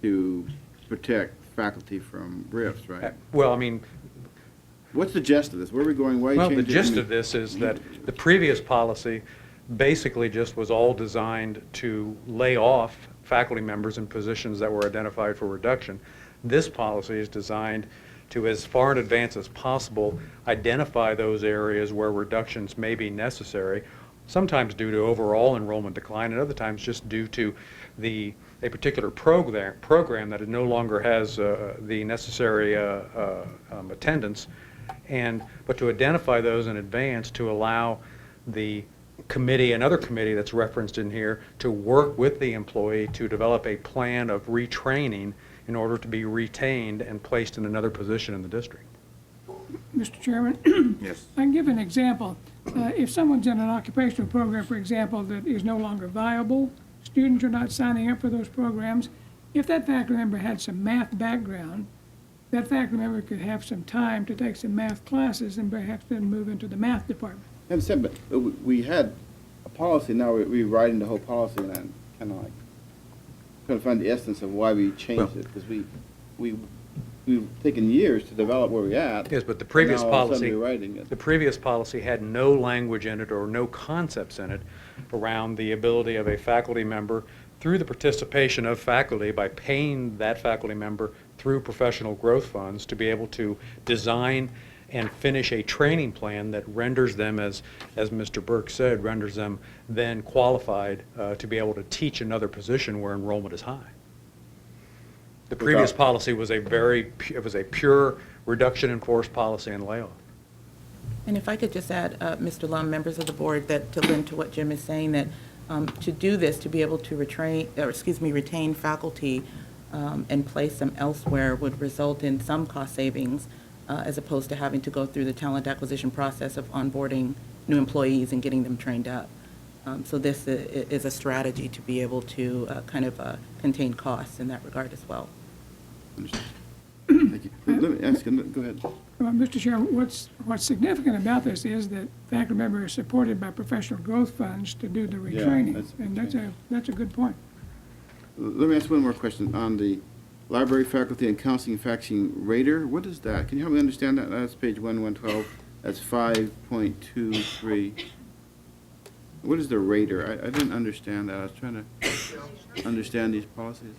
Speaker 5: to protect faculty from rifts, right?
Speaker 13: Well, I mean,
Speaker 5: What's the gist of this? Where are we going? Why are you
Speaker 13: well,
Speaker 5: changing?
Speaker 13: the gist of this is that the previous policy basically just was all designed to lay off faculty members in positions that were identified for reduction. This policy is designed to, as far in advance as possible, identify those areas where reductions may be necessary, sometimes due to overall enrollment decline, and other times just due to a particular program that it no longer has the necessary attendance, but to identify those in advance to allow the committee, another committee that's referenced in here, to work with the employee to develop a plan of retraining in order to be retained and placed in another position in the district.
Speaker 10: Mr. Chairman?
Speaker 1: Yes.
Speaker 10: I can give an example. If someone's in an occupational program, for example, that is no longer viable, students are not signing up for those programs, if that faculty member had some math background, that faculty member could have some time to take some math classes and perhaps then move into the math department.
Speaker 5: I understand, but we had a policy, now we're rewriting the whole policy, and I'm kind of like trying to find the essence of why we changed it, because we've taken years to develop where we're at.
Speaker 13: Yes, but the previous
Speaker 5: and now all of a sudden
Speaker 13: policy,
Speaker 5: we're writing it.
Speaker 13: the previous policy had no language in it or no concepts in it around the ability of a faculty member, through the participation of faculty by paying that faculty member through professional growth funds to be able to design and finish a training plan that renders them, as Mr. Burke said, renders them then qualified to be able to teach another position where enrollment is high. The previous policy was it was a pure reduction in force policy and layoff.
Speaker 12: And if I could just add, Mr. Lumm, members of the board, that to lend to what Jim is saying, that to do this, to be able to retain faculty and place them elsewhere would result in some cost savings as opposed to having to go through the talent acquisition process of onboarding new employees and getting them trained up. So this is a strategy to be able to contain costs in that regard as well.
Speaker 5: Thank you. Let me ask, go ahead.
Speaker 10: Mr. Chair, what's significant about this is that faculty members are supported by professional growth funds to do the retraining, and that's a good point.
Speaker 5: Let me ask one more question on the library faculty and counseling faculty rater. What is that? Can you help me understand that? That's page 112. That's 5.23. What is the rater? I didn't understand that. I was trying to understand these policies.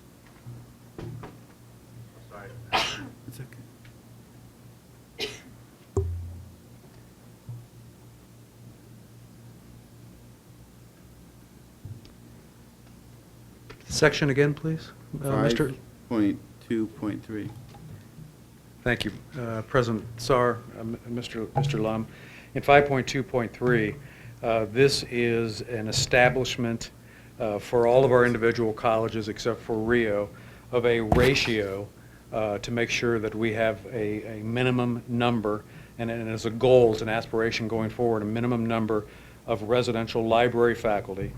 Speaker 5: It's okay.
Speaker 13: Section again, please, Mr.
Speaker 5: 5.2.3.
Speaker 13: Thank you, President Saar, Mr. Lumm. In 5.2.3, this is an establishment for all of our individual colleges except for Rio of a ratio to make sure that we have a minimum number, and as a goal, as an aspiration going forward, a minimum number of residential library faculty,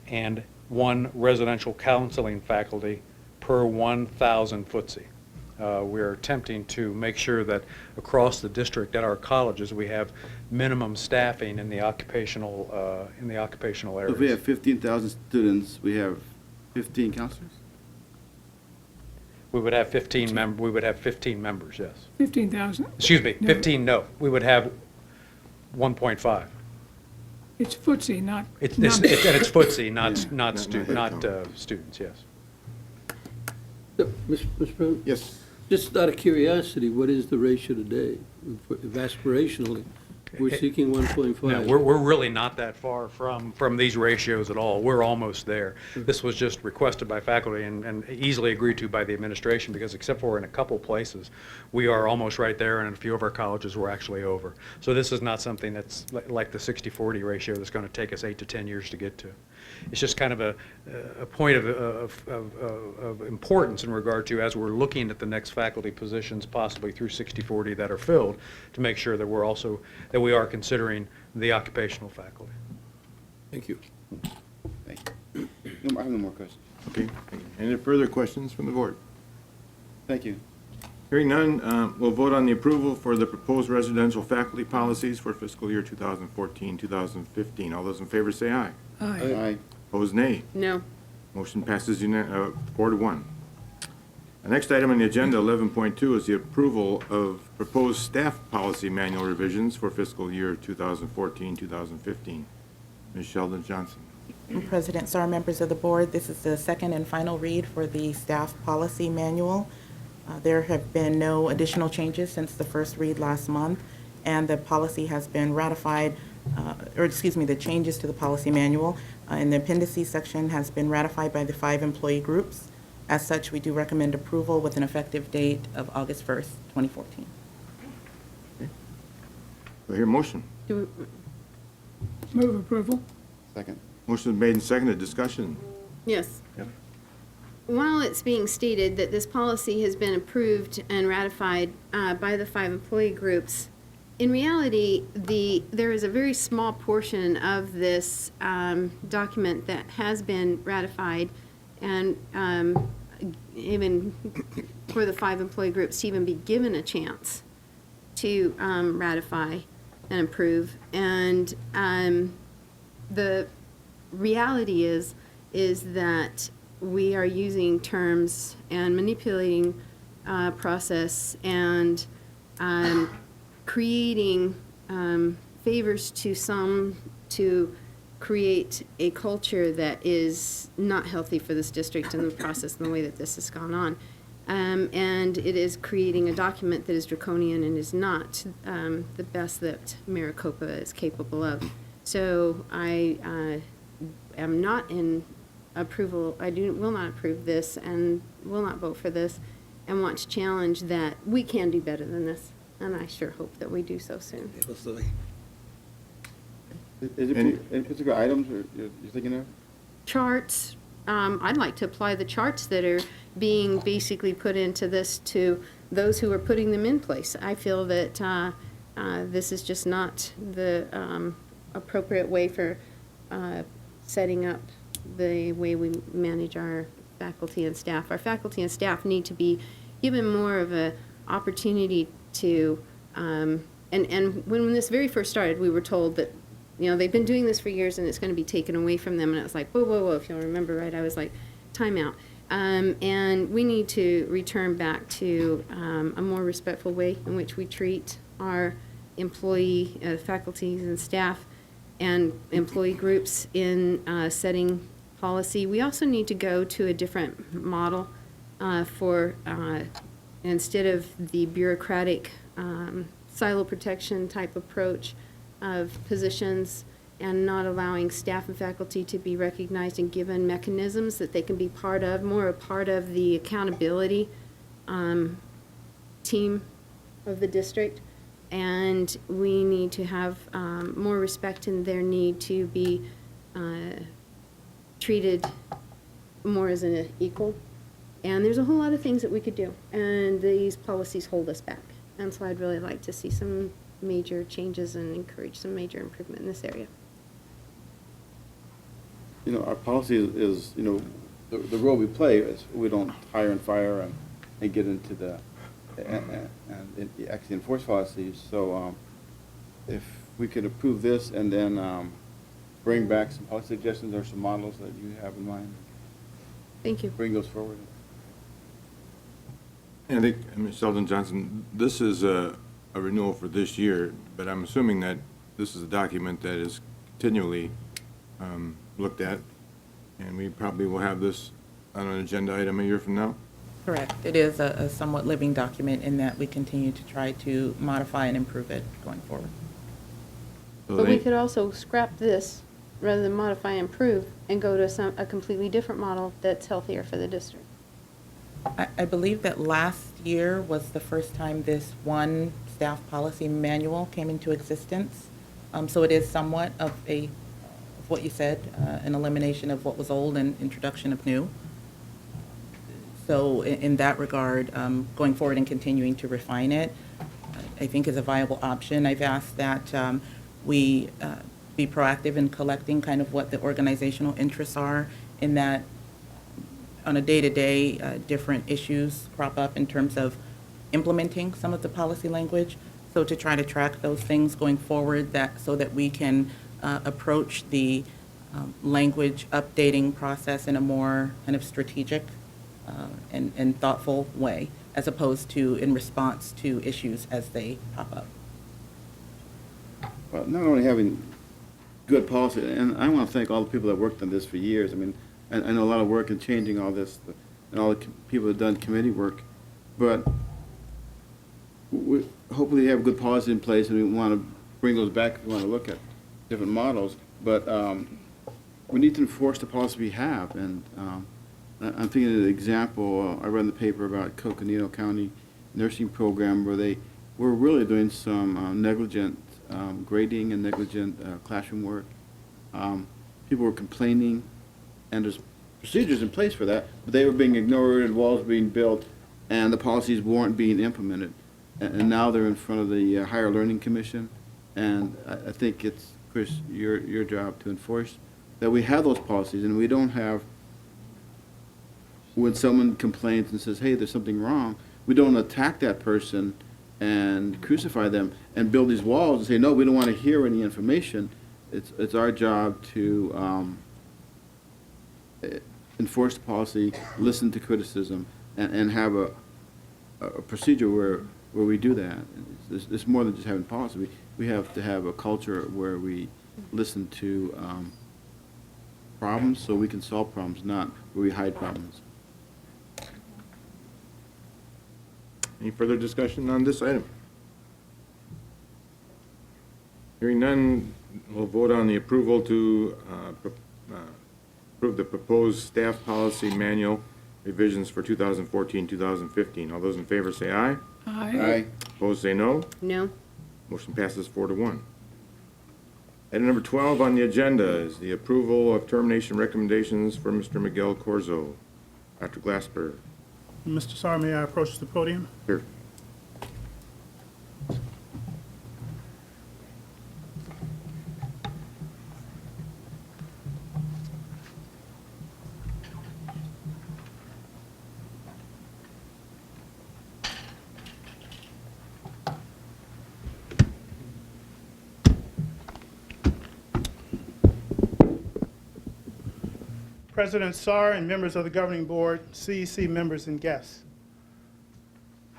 Speaker 13: and one residential counseling faculty per 1,000 footsie. We are attempting to make sure that across the district at our colleges we have minimum staffing in the occupational areas.
Speaker 5: So if we have 15,000 students, we have 15 counselors?
Speaker 13: We would have 15 members, yes.
Speaker 10: 15,000.
Speaker 13: Excuse me, 15. No, we would have 1.5.
Speaker 10: It's footsie, not.
Speaker 13: It's footsie, not students. Yes.
Speaker 9: Mr. President?
Speaker 1: Yes.
Speaker 9: Just out of curiosity, what is the ratio today? If aspirationally, we're seeking 1.5.
Speaker 13: No, we're really not that far from these ratios at all. We're almost there. This was just requested by faculty and easily agreed to by the administration because except for in a couple places, we are almost right there, and in a few of our colleges we're actually over. So this is not something that's like the 60-40 ratio that's going to take us 8 to 10 years to get to. It's just kind of a point of importance in regard to as we're looking at the next faculty positions, possibly through 60-40 that are filled, to make sure that we are considering the occupational faculty.
Speaker 9: Thank you.
Speaker 5: Thank you. I have no more questions.
Speaker 1: Okay. Any further questions from the board?
Speaker 5: Thank you.
Speaker 1: Hearing none, we'll vote on the approval for the proposed residential faculty policies for fiscal year 2014-2015. All those in favor say aye.
Speaker 10: Aye.
Speaker 5: Aye.
Speaker 1: Opposed, nay.
Speaker 7: No.
Speaker 1: Motion passes 4-1. The next item on the agenda, 11.2, is the approval of proposed staff policy manual revisions for fiscal year 2014-2015. Ms. Sheldon Johnson.
Speaker 12: President Saar, members of the board, this is the second and final read for the staff policy manual. There have been no additional changes since the first read last month, and the policy has been ratified, the changes to the policy manual in the appendices section has been ratified by the 5 employee groups. As such, we do recommend approval with an effective date of August 1st, 2014.
Speaker 1: Do I hear a motion?
Speaker 10: Move approval.
Speaker 5: Second.
Speaker 1: Motion is made and seconded. Discussion.
Speaker 7: Yes.
Speaker 1: Yep.
Speaker 7: While it's being stated that this policy has been approved and ratified by the 5 employee groups, in reality, there is a very small portion of this document that has been ratified, and even for the 5 employee groups to even be given a chance to ratify and approve. And the reality is that we are using terms and manipulating process and creating favors to some to create a culture that is not healthy for this district in the process and the way that this has gone on. And it is creating a document that is draconian and is not the best that Maricopa is capable of. So I am not in approval, will not approve this and will not vote for this, and want to challenge that we can do better than this. And I sure hope that we do so soon.
Speaker 5: Is it any particular items you're thinking of?
Speaker 7: Charts, I'd like to apply the charts that are being basically put into this to those who are putting them in place. I feel that this is just not the appropriate way for setting up the way we manage our faculty and staff. Our faculty and staff need to be given more of an opportunity to, and when this very first started, we were told that, you know, they've been doing this for years and it's going to be taken away from them. And it was like, whoa, whoa, whoa, if you'll remember right, I was like, time out. And we need to return back to a more respectful way in which we treat our employee, faculties and staff and employee groups in setting policy. We also need to go to a different model for, instead of the bureaucratic silo protection type approach of positions and not allowing staff and faculty to be recognized and given mechanisms that they can be part of, more a part of the accountability team of the district. And we need to have more respect in their need to be treated more as an equal. And there's a whole lot of things that we could do, and these policies hold us back. And so I'd really like to see some major changes and encourage some major improvement in this area.
Speaker 5: You know, our policy is, you know, the role we play is we don't hire and fire and get into the, and actually enforce policies. So if we could approve this and then bring back some policy suggestions or some models that you have in mind.
Speaker 7: Thank you.
Speaker 5: Bring those forward.
Speaker 1: And I think, Ms. Sheldon Johnson, this is a renewal for this year, but I'm assuming that this is a document that is continually looked at, and we probably will have this on an agenda item a year from now?
Speaker 12: Correct. It is a somewhat living document in that we continue to try to modify and improve it going forward.
Speaker 1: So
Speaker 7: But we could also scrap this rather than modify and improve and go to a completely different model that's healthier for the district.
Speaker 12: I believe that last year was the first time this one staff policy manual came into existence. So it is somewhat of what you said, an elimination of what was old and introduction of new. So in that regard, going forward and continuing to refine it, I think is a viable option. I've asked that we be proactive in collecting kind of what the organizational interests are, in that on a day-to-day, different issues crop up in terms of implementing some of the policy language. So to try to track those things going forward, so that we can approach the language updating process in a more kind of strategic and thoughtful way, as opposed to in response to issues as they pop up.
Speaker 5: Well, not only having good policy, and I want to thank all the people that worked on this for years. I mean, I know a lot of work in changing all this, and all the people that have done committee work, but we hopefully have good policy in place, and we want to bring those back if we want to look at different models, but we need to enforce the policy we have, and I'm thinking of the example, I read in the paper about Coconino County nursing program where they were really doing some negligent grading and negligent classroom work. People were complaining, and there's procedures in place for that, but they were being ignored, walls being built, and the policies weren't being implemented. And now they're in front of the Higher Learning Commission, and I think it's, Chris, your job to enforce that we have those policies, and we don't have, when someone complains and says, hey, there's something wrong, we don't attack that person and crucify them and build these walls and say, no, we don't want to hear any information. It's our job to enforce the policy, listen to criticism, and have a procedure where we do that. It's more than just having policy. We have to have a culture where we listen to problems so we can solve problems, not where we hide problems.
Speaker 1: Any further discussion on this item? Hearing none, we'll vote on the approval to approve the proposed staff policy manual revisions for 2014-2015. All those in favor say aye.
Speaker 10: Aye.
Speaker 1: Opposed say no.
Speaker 7: No.
Speaker 1: Motion passes 4-1. Item number 12 on the agenda is the approval of termination recommendations for Mr. Miguel Corzo. Dr. Glasper.
Speaker 14: Mr. Saar, may I approach the podium?
Speaker 1: Here.
Speaker 14: President Saar and members of the governing board, CEC members and guests.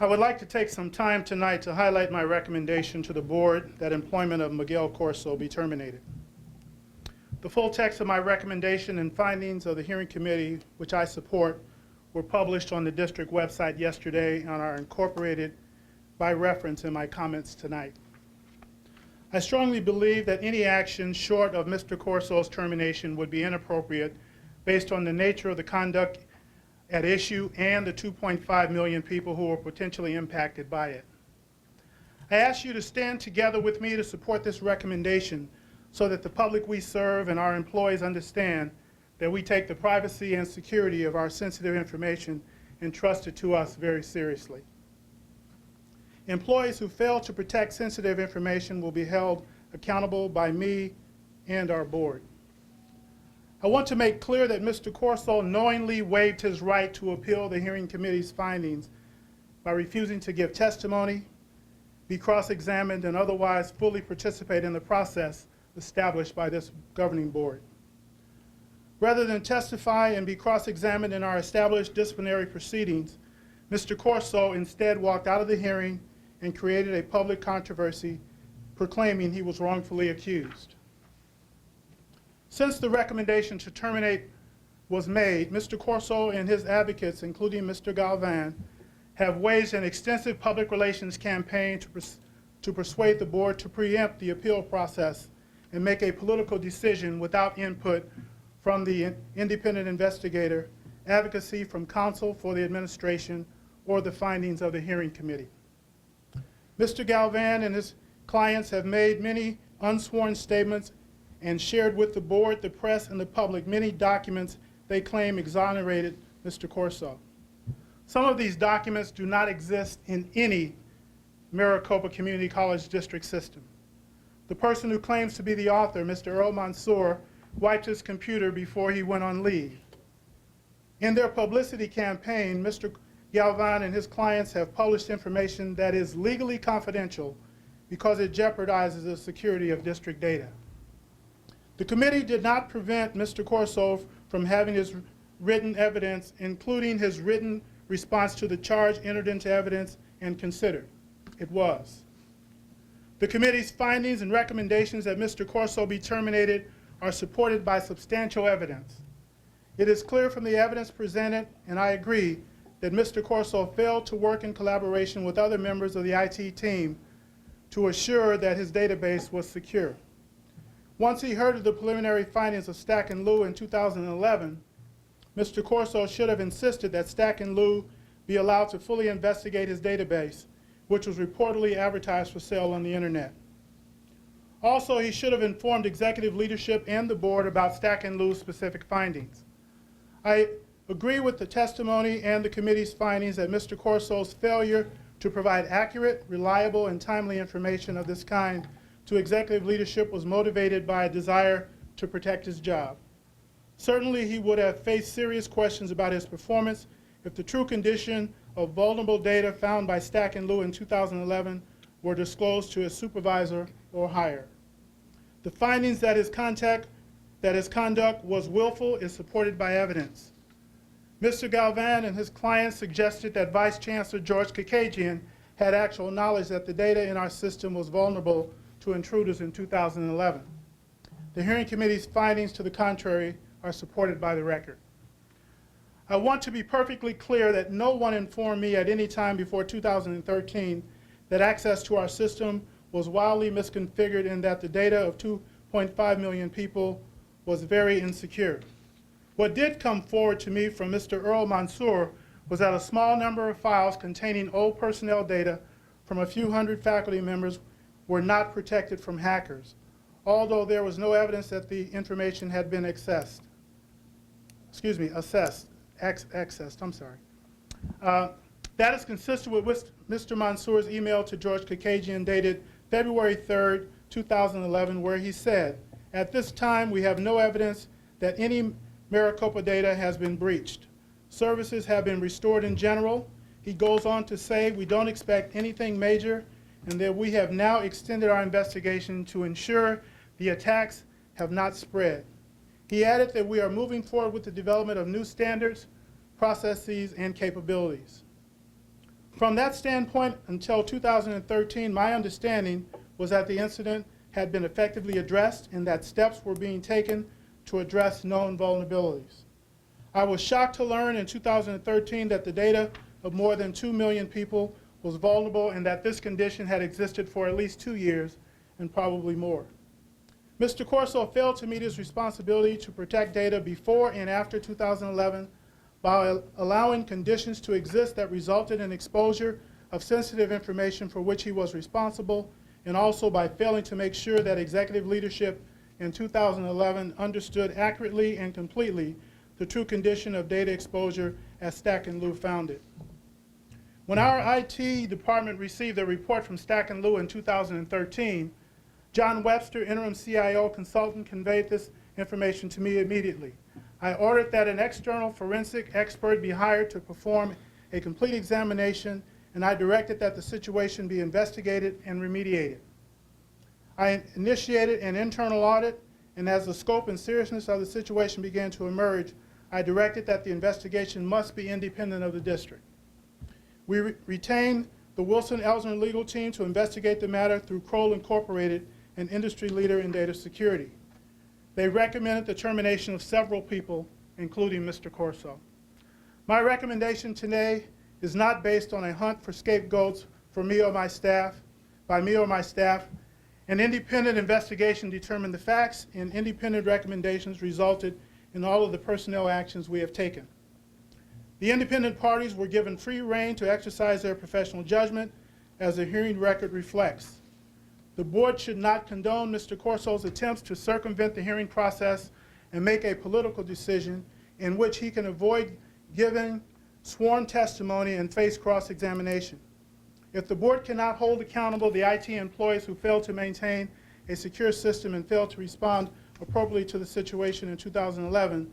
Speaker 14: I would like to take some time tonight to highlight my recommendation to the board that employment of Miguel Corzo be terminated. The full text of my recommendation and findings of the hearing committee, which I support, were published on the district website yesterday and are incorporated by reference in my comments tonight. I strongly believe that any action short of Mr. Corzo's termination would be inappropriate based on the nature of the conduct at issue and the 2.5 million people who are potentially impacted by it. I ask you to stand together with me to support this recommendation so that the public we serve and our employees understand that we take the privacy and security of our sensitive information entrusted to us very seriously. Employees who fail to protect sensitive information will be held accountable by me and our board. I want to make clear that Mr. Corzo knowingly waived his right to appeal the hearing committee's findings by refusing to give testimony, be cross-examined, and otherwise fully participate in the process established by this governing board. Rather than testify and be cross-examined in our established disciplinary proceedings, Mr. Corzo instead walked out of the hearing and created a public controversy proclaiming he was wrongfully accused. Since the recommendation to terminate was made, Mr. Corzo and his advocates, including Mr. Galvan, have waged an extensive public relations campaign to persuade the board to preempt the appeal process and make a political decision without input from the independent investigator, advocacy from counsel for the administration, or the findings of the hearing committee. Mr. Galvan and his clients have made many unsworn statements and shared with the board, the press, and the public many documents they claim exonerated Mr. Corzo. Some of these documents do not exist in any Maricopa Community College district system. The person who claims to be the author, Mr. Earl Mansour, wiped his computer before he went on leave. In their publicity campaign, Mr. Galvan and his clients have published information that is legally confidential because it jeopardizes the security of district data. The committee did not prevent Mr. Corzo from having his written evidence, including his written response to the charge, entered into evidence and considered. It was. The committee's findings and recommendations that Mr. Corzo be terminated are supported by substantial evidence. It is clear from the evidence presented, and I agree, that Mr. Corzo failed to work in collaboration with other members of the IT team to assure that his database was secure. Once he heard of the preliminary findings of Stack and Lew in 2011, Mr. Corzo should have insisted that Stack and Lew be allowed to fully investigate his database, which was reportedly advertised for sale on the internet. Also, he should have informed executive leadership and the board about Stack and Lew's specific findings. I agree with the testimony and the committee's findings that Mr. Corzo's failure to provide accurate, reliable, and timely information of this kind to executive leadership was motivated by a desire to protect his job. Certainly, he would have faced serious questions about his performance if the true condition of vulnerable data found by Stack and Lew in 2011 were disclosed to his supervisor or higher. The findings that his conduct was willful is supported by evidence. Mr. Galvan and his clients suggested that Vice Chancellor George Kakajian had actual knowledge that the data in our system was vulnerable to intruders in 2011. The hearing committee's findings to the contrary are supported by the record. I want to be perfectly clear that no one informed me at any time before 2013 that access to our system was wildly misconfigured and that the data of 2.5 million people was very insecure. What did come forward to me from Mr. Earl Mansour was that a small number of files containing old personnel data from a few hundred faculty members were not protected from hackers, although there was no evidence that the information had been accessed. That is consistent with Mr. Mansour's email to George Kakajian dated February 3rd, 2011, where he said, "At this time, we have no evidence that any Maricopa data has been breached. Services have been restored in general." He goes on to say, "We don't expect anything major and that we have now extended our investigation to ensure the attacks have not spread." He added that we are moving forward with the development of new standards, processes, and capabilities. From that standpoint, until 2013, my understanding was that the incident had been effectively addressed and that steps were being taken to address known vulnerabilities. I was shocked to learn in 2013 that the data of more than 2 million people was vulnerable and that this condition had existed for at least 2 years and probably more. Mr. Corso failed to meet his responsibility to protect data before and after 2011 by allowing conditions to exist that resulted in exposure of sensitive information for which he was responsible, and also by failing to make sure that executive leadership in 2011 understood accurately and completely the true condition of data exposure as Stack and Lew found it. When our IT department received a report from Stack and Lew in 2013, John Webster, interim CIO consultant, conveyed this information to me immediately. I ordered that an external forensic expert be hired to perform a complete examination, and I directed that the situation be investigated and remediated. I initiated an internal audit, and as the scope and seriousness of the situation began to emerge, I directed that the investigation must be independent of the district. We retained the Wilson-Elsner legal team to investigate the matter through Kroll Incorporated, an industry leader in data security. They recommended the termination of several people, including Mr. Corso. My recommendation today is not based on a hunt for scapegoats for me or my staff, by me or my staff. An independent investigation determined the facts, and independent recommendations resulted in all of the personnel actions we have taken. The independent parties were given free rein to exercise their professional judgment, as the hearing record reflects. The board should not condone Mr. Corso's attempts to circumvent the hearing process and make a political decision in which he can avoid giving sworn testimony and face cross-examination. If the board cannot hold accountable the IT employees who failed to maintain a secure system and failed to respond appropriately to the situation in 2011,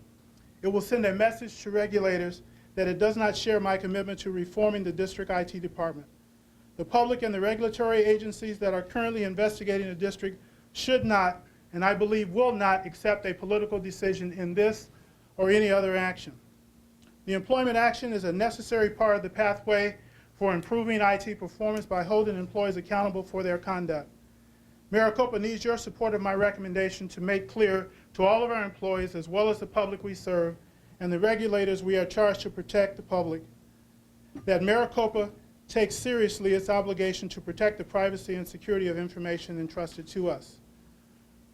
Speaker 14: it will send a message to regulators that it does not share my commitment to reforming the district IT department. The public and the regulatory agencies that are currently investigating the district should not, and I believe will not, accept a political decision in this or any other action. The employment action is a necessary part of the pathway for improving IT performance by holding employees accountable for their conduct. Maricopa needs your support of my recommendation to make clear to all of our employees, as well as the public we serve and the regulators we are charged to protect the public, that Maricopa takes seriously its obligation to protect the privacy and security of information entrusted to us.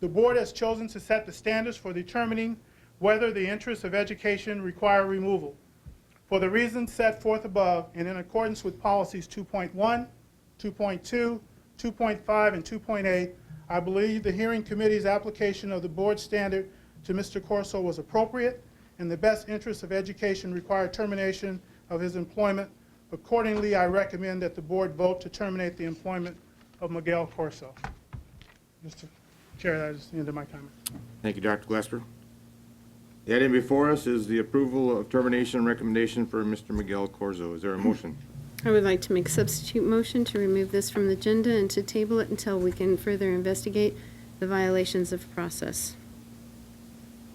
Speaker 14: The board has chosen to set the standards for determining whether the interests of education require removal. For the reasons set forth above, and in accordance with policies 2.1, 2.2, 2.5, and 2.8, I believe the hearing committee's application of the board standard to Mr. Corso was appropriate, and the best interests of education required termination of his employment. Accordingly, I recommend that the board vote to terminate the employment of Miguel Corso. Mr. Chair, that is the end of my comment.
Speaker 1: Thank you, Dr. Glasper. The item before us is the approval of termination recommendation for Mr. Miguel Corso. Is there a motion?
Speaker 7: I would like to make a substitute motion to remove this from the agenda and to table it until we can further investigate the violations of process.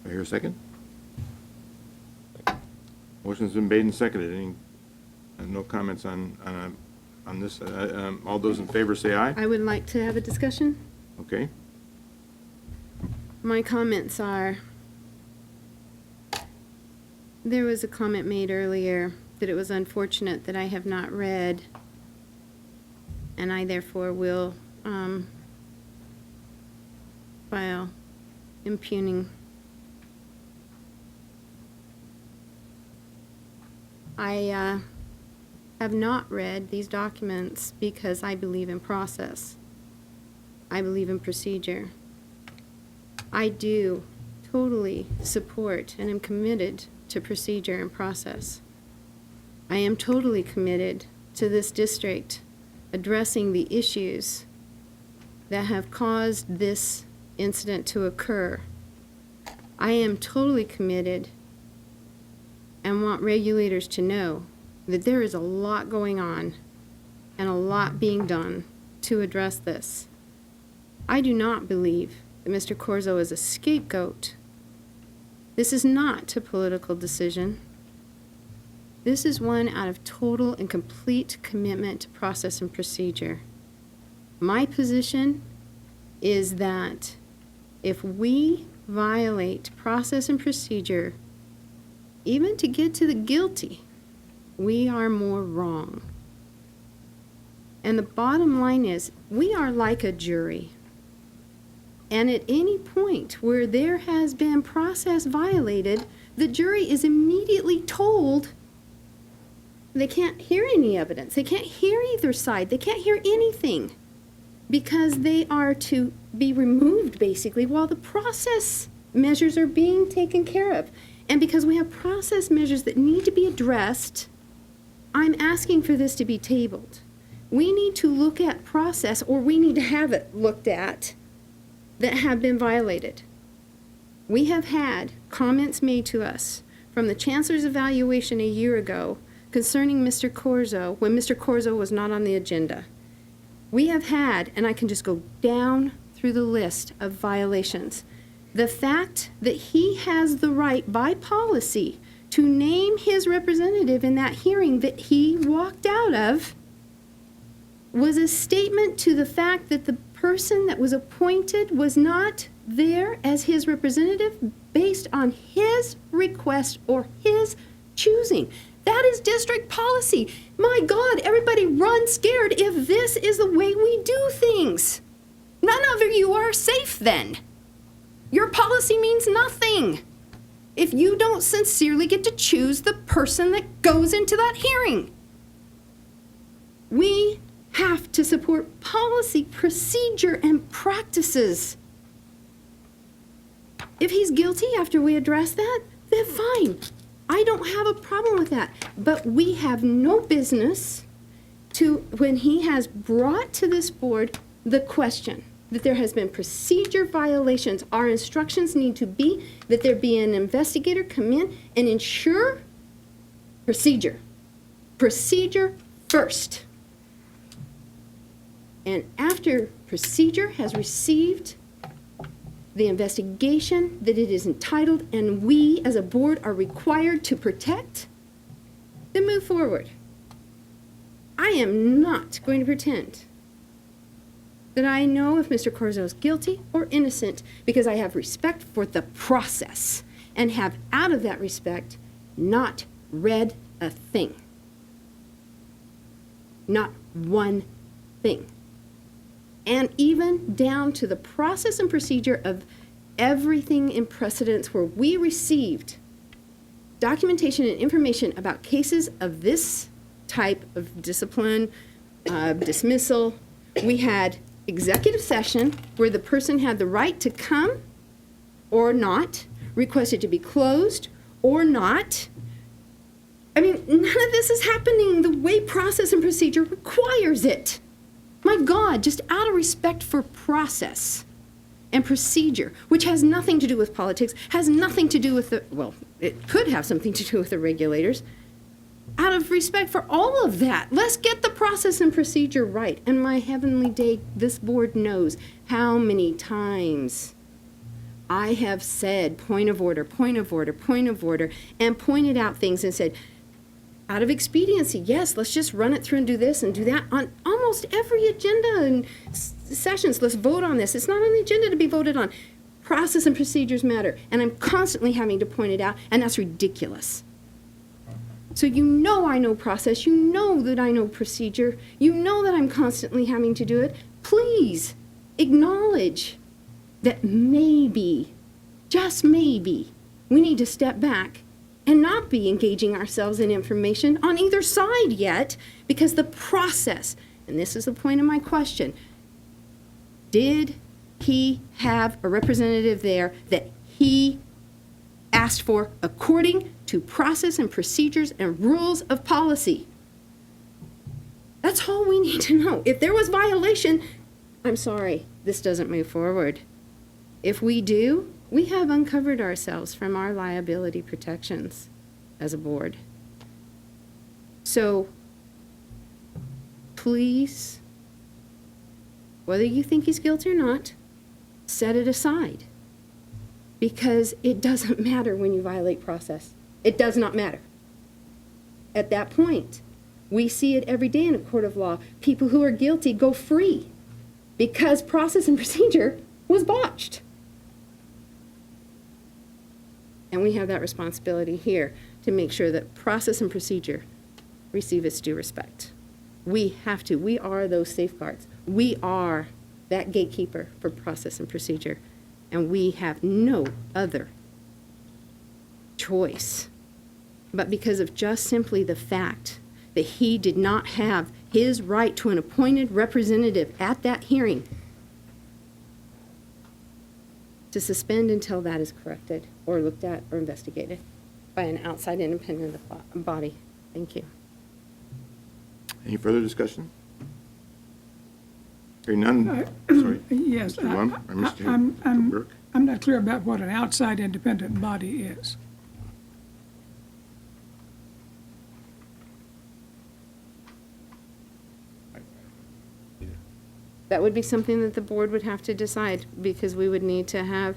Speaker 1: Do I hear a second? Motion's been made and seconded. Any, no comments on this? All those in favor say aye.
Speaker 7: I would like to have a discussion.
Speaker 1: Okay.
Speaker 2: There was a comment made earlier that it was unfortunate that I have not read, and I therefore will file impugning. I have not read these documents because I believe in process. I believe in procedure. I do totally support and am committed to procedure and process. I am totally committed to this district addressing the issues that have caused this incident to occur. I am totally committed and want regulators to know that there is a lot going on and a lot being done to address this. I do not believe that Mr. Corzo is a scapegoat. This is not a political decision. This is one out of total and complete commitment to process and procedure. My position is that if we violate process and procedure, even to get to the guilty, we are more wrong. And the bottom line is, we are like a jury. And at any point where there has been process violated, the jury is immediately told they can't hear any evidence. They can't hear either side. They can't hear anything because they are to be removed, basically, while the process measures are being taken care of. And because we have process measures that need to be addressed, I'm asking for this to be tabled. We need to look at process, or we need to have it looked at, that have been violated. We have had comments made to us from the Chancellor's evaluation a year ago concerning Mr. Corzo when Mr. Corzo was not on the agenda. We have had, and I can just go down through the list of violations, the fact that he has the right by policy to name his representative in that hearing that he walked out of was a statement to the fact that the person that was appointed was not there as his representative based on his request or his choosing. That is district policy. My God, everybody run scared if this is the way we do things. None of you are safe then. Your policy means nothing if you don't sincerely get to choose the person that goes into that hearing. We have to support policy, procedure, and practices. If he's guilty after we address that, then fine. I don't have a problem with that. But we have no business to, when he has brought to this board the question that there has been procedure violations, our instructions need to be that there be an investigator come in and ensure procedure. Procedure first. And after procedure has received the investigation that it is entitled and we as a board are required to protect, then move forward. I am not going to pretend that I know if Mr. Corzo is guilty or innocent because I have respect for the process and have, out of that respect, not read a thing. Not one thing. And even down to the process and procedure of everything in precedence where we received documentation and information about cases of this type of discipline, dismissal. We had executive session where the person had the right to come or not, requested to be closed or not. I mean, none of this is happening the way process and procedure requires it. My God, just out of respect for process and procedure, which has nothing to do with politics, has nothing to do with the, well, it could have something to do with the regulators. Out of respect for all of that, let's get the process and procedure right. And my heavenly day, this board knows how many times I have said point of order, point of order, point of order, and pointed out things and said, out of expediency, yes, let's just run it through and do this and do that on almost every agenda and sessions. Let's vote on this. It's not on the agenda to be voted on. Process and procedures matter, and I'm constantly having to point it out, and that's ridiculous.
Speaker 7: So you know I know process, you know that I know procedure, you know that I'm constantly having to do it. Please acknowledge that maybe, just maybe, we need to step back and not be engaging ourselves in information on either side yet, because the process, and this is the point of my question, did he have a representative there that he asked for according to process and procedures and rules of policy? That's all we need to know. If there was violation, I'm sorry, this doesn't move forward. If we do, we have uncovered ourselves from our liability protections as a board. So please, whether you think he's guilty or not, set it aside. Because it doesn't matter when you violate process. It does not matter. At that point, we see it every day in a court of law. People who are guilty go free because process and procedure was botched. And we have that responsibility here to make sure that process and procedure receive its due respect. We have to. We are those safeguards. We are that gatekeeper for process and procedure. And we have no other choice. But because of just simply the fact that he did not have his right to an appointed representative at that hearing, to suspend until that is corrected or looked at or investigated by an outside independent body. Thank you.
Speaker 1: Any further discussion? Hearing none, sorry.
Speaker 10: Yes.
Speaker 1: Mr. Lumm or Mr. Burke?
Speaker 10: I'm not clear about what an outside independent body is.
Speaker 7: That would be something that the board would have to decide, because we would need to have,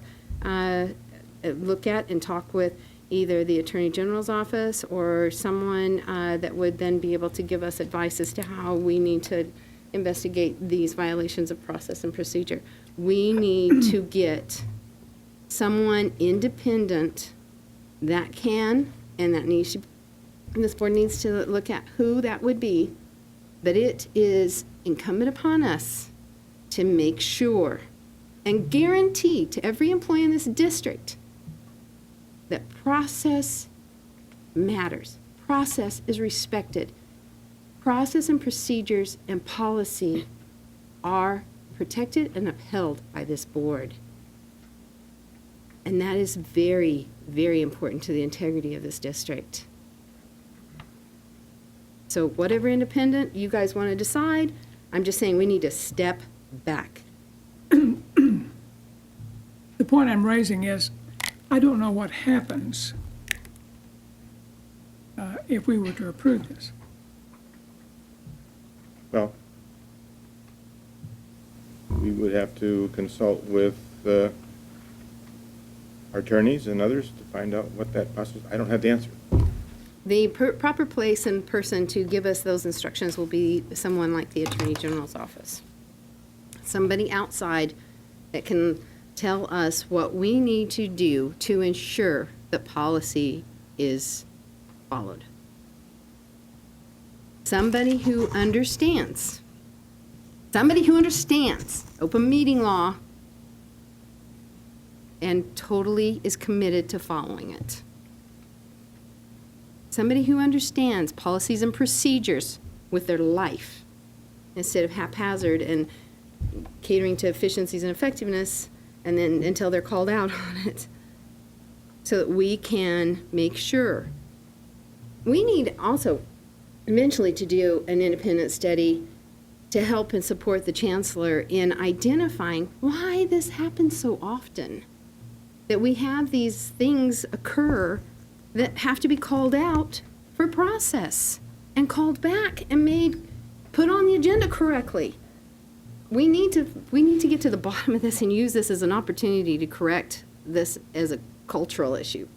Speaker 7: look at and talk with either the Attorney General's office or someone that would then be able to give us advice as to how we need to investigate these violations of process and procedure. We need to get someone independent that can, and that needs to, and this board needs to look at who that would be, but it is incumbent upon us to make sure and guarantee to every employee in this district that process matters. Process is respected. Process and procedures and policy are protected and upheld by this board. And that is very, very important to the integrity of this district. So whatever independent you guys want to decide, I'm just saying we need to step back.
Speaker 10: The point I'm raising is, I don't know what happens if we were to approve this.
Speaker 1: Well, we would have to consult with our attorneys and others to find out what that process, I don't have the answer.
Speaker 7: The proper place and person to give us those instructions will be someone like the Attorney General's office. Somebody outside that can tell us what we need to do to ensure that policy is followed. Somebody who understands open meeting law and totally is committed to following it. Somebody who understands policies and procedures with their life instead of haphazard and catering to efficiencies and effectiveness and then until they're called out on it, so that we can make sure. We need also eventually to do an independent study to help and support the chancellor in identifying why this happens so often, that we have these things occur that have to be called out for process and called back and put on the agenda correctly. We need to get to the bottom of this and use this as an opportunity to correct this as a cultural issue.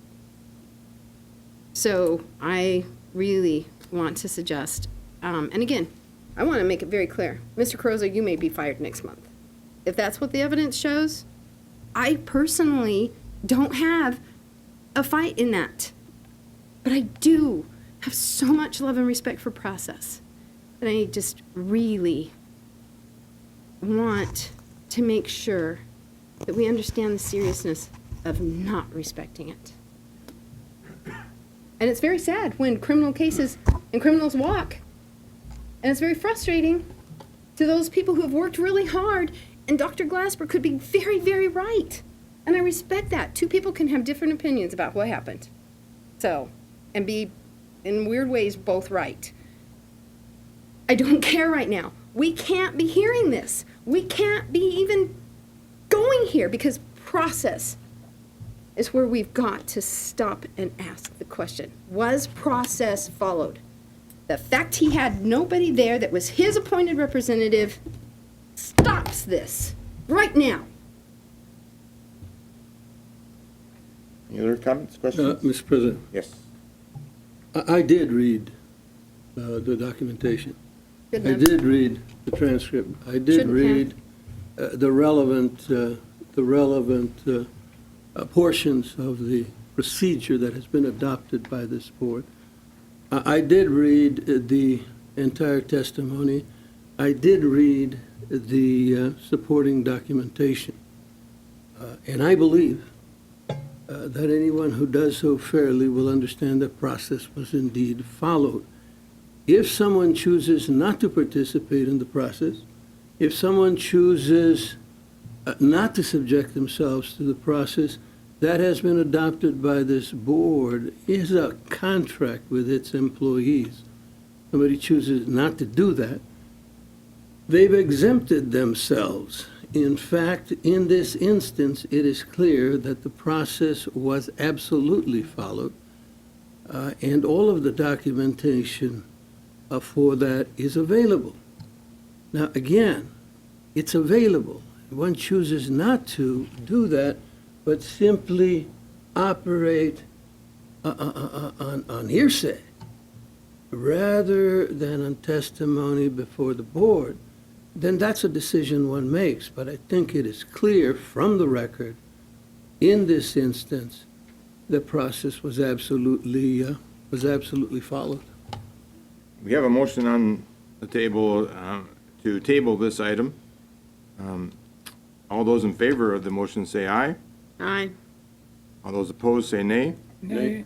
Speaker 7: So I really want to suggest, and again, I want to make it very clear, Mr. Caroso, you may be fired next month. If that's what the evidence shows, I personally don't have a fight in that. But I do have so much love and respect for process. And I just really want to make sure that we understand the seriousness of not respecting it. And it's very sad when criminal cases and criminals walk. And it's very frustrating to those people who have worked really hard. And Dr. Glasper could be very, very right. And I respect that. Two people can have different opinions about what happened. So, and be, in weird ways, both right. I don't care right now. We can't be hearing this. We can't be even going here because process is where we've got to stop and ask the question. Was process followed? The fact he had nobody there that was his appointed representative stops this right now.
Speaker 1: Any other comments, questions?
Speaker 9: Mr. President,
Speaker 1: Yes.
Speaker 9: I did read the documentation.
Speaker 7: Good
Speaker 9: I
Speaker 7: enough.
Speaker 9: did read the transcript. I did
Speaker 7: Shouldn't
Speaker 9: read the relevant portions of the procedure that has been adopted by this board. I did read the entire testimony. I did read the supporting documentation. And I believe that anyone who does so fairly will understand the process was indeed followed. If someone chooses not to participate in the process, if someone chooses not to subject themselves to the process that has been adopted by this board, is a contract with its employees. Somebody chooses not to do that, they've exempted themselves. In fact, in this instance, it is clear that the process was absolutely followed, and all of the documentation for that is available. Now, again, it's available. One chooses not to do that, but simply operate on hearsay rather than on testimony before the board, then that's a decision one makes. But I think it is clear from the record, in this instance, the process was absolutely followed.
Speaker 1: We have a motion on the table to table this item. All those in favor of the motion say aye.
Speaker 7: Aye.
Speaker 1: All those opposed say nay.
Speaker 10: Nay.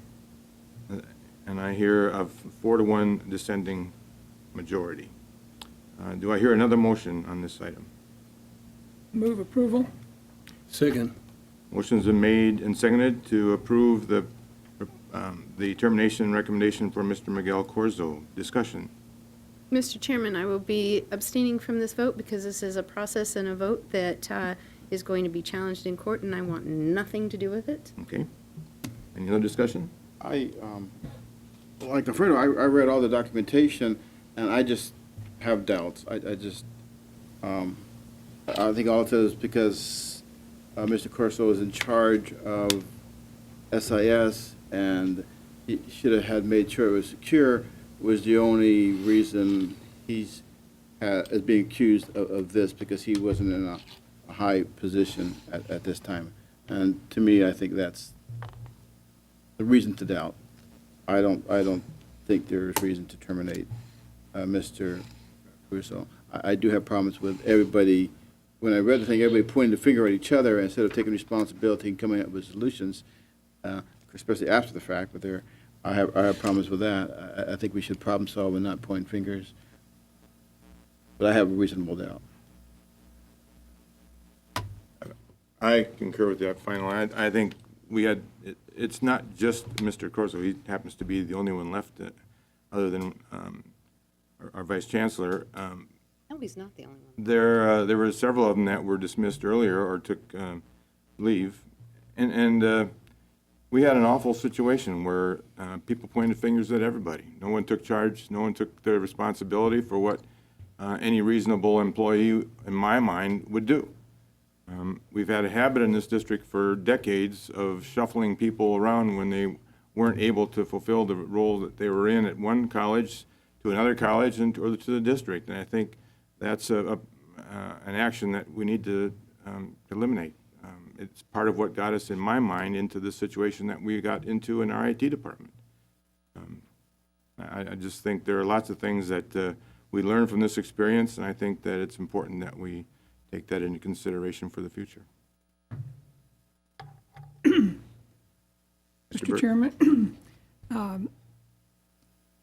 Speaker 1: And I hear of 4-1 dissenting majority. Do I hear another motion on this item?
Speaker 10: Move approval.
Speaker 9: Second.
Speaker 1: Motion's been made and seconded to approve the termination recommendation for Mr. Miguel Corzo. Discussion.
Speaker 7: Mr. Chairman, I will be abstaining from this vote because this is a process and a vote that is going to be challenged in court, and I want nothing to do with it.
Speaker 1: Okay. Any other discussion?
Speaker 5: Like Alfredo, I read all the documentation, and I just have doubts. I think all it is because Mr. Corso is in charge of SIS, and he should have had made sure it was secure, was the only reason he's is being accused of this, because he wasn't in a high position at this time. And to me, I think that's the reason to doubt. I don't think there is reason to terminate Mr. Russo. I do have problems with everybody. When I read the thing, everybody pointing the finger at each other instead of taking responsibility and coming up with solutions, especially after the fact. But I have problems with that. I think we should problem solve and not point fingers. But I have a reasonable doubt.
Speaker 1: I concur with that final. I think we had, it's not just Mr. Corso. He happens to be the only one left other than our Vice Chancellor.
Speaker 7: No, he's not the only one.
Speaker 1: There were several of them that were dismissed earlier or took leave. And we had an awful situation where people pointed fingers at everybody. No one took charge. No one took the responsibility for what any reasonable employee, in my mind, would do. We've had a habit in this district for decades of shuffling people around when they weren't able to fulfill the role that they were in at one college to another college and or to the district. And I think that's an action that we need to eliminate. It's part of what got us, in my mind, into the situation that we got into in our IT department. I just think there are lots of things that we learn from this experience, and I think that it's important that we take that into consideration for the future.
Speaker 10: Mr.
Speaker 1: Burke.
Speaker 10: Chairman,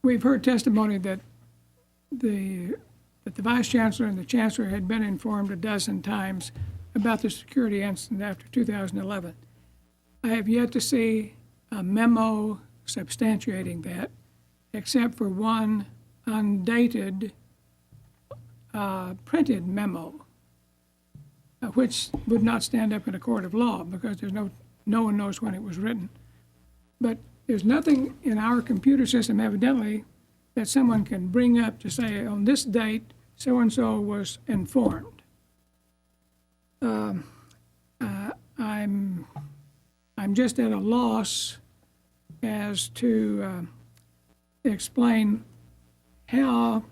Speaker 10: we've heard testimony that the Vice Chancellor and the Chancellor had been informed a dozen times about the security incident after 2011. I have yet to see a memo substantiating that, except for one undated printed memo, which would not stand up in a court of law because there's no one knows when it was written. But there's nothing in our computer system, evidently, that someone can bring up to say, on this date, so-and-so was informed. I'm just at a loss as to explain how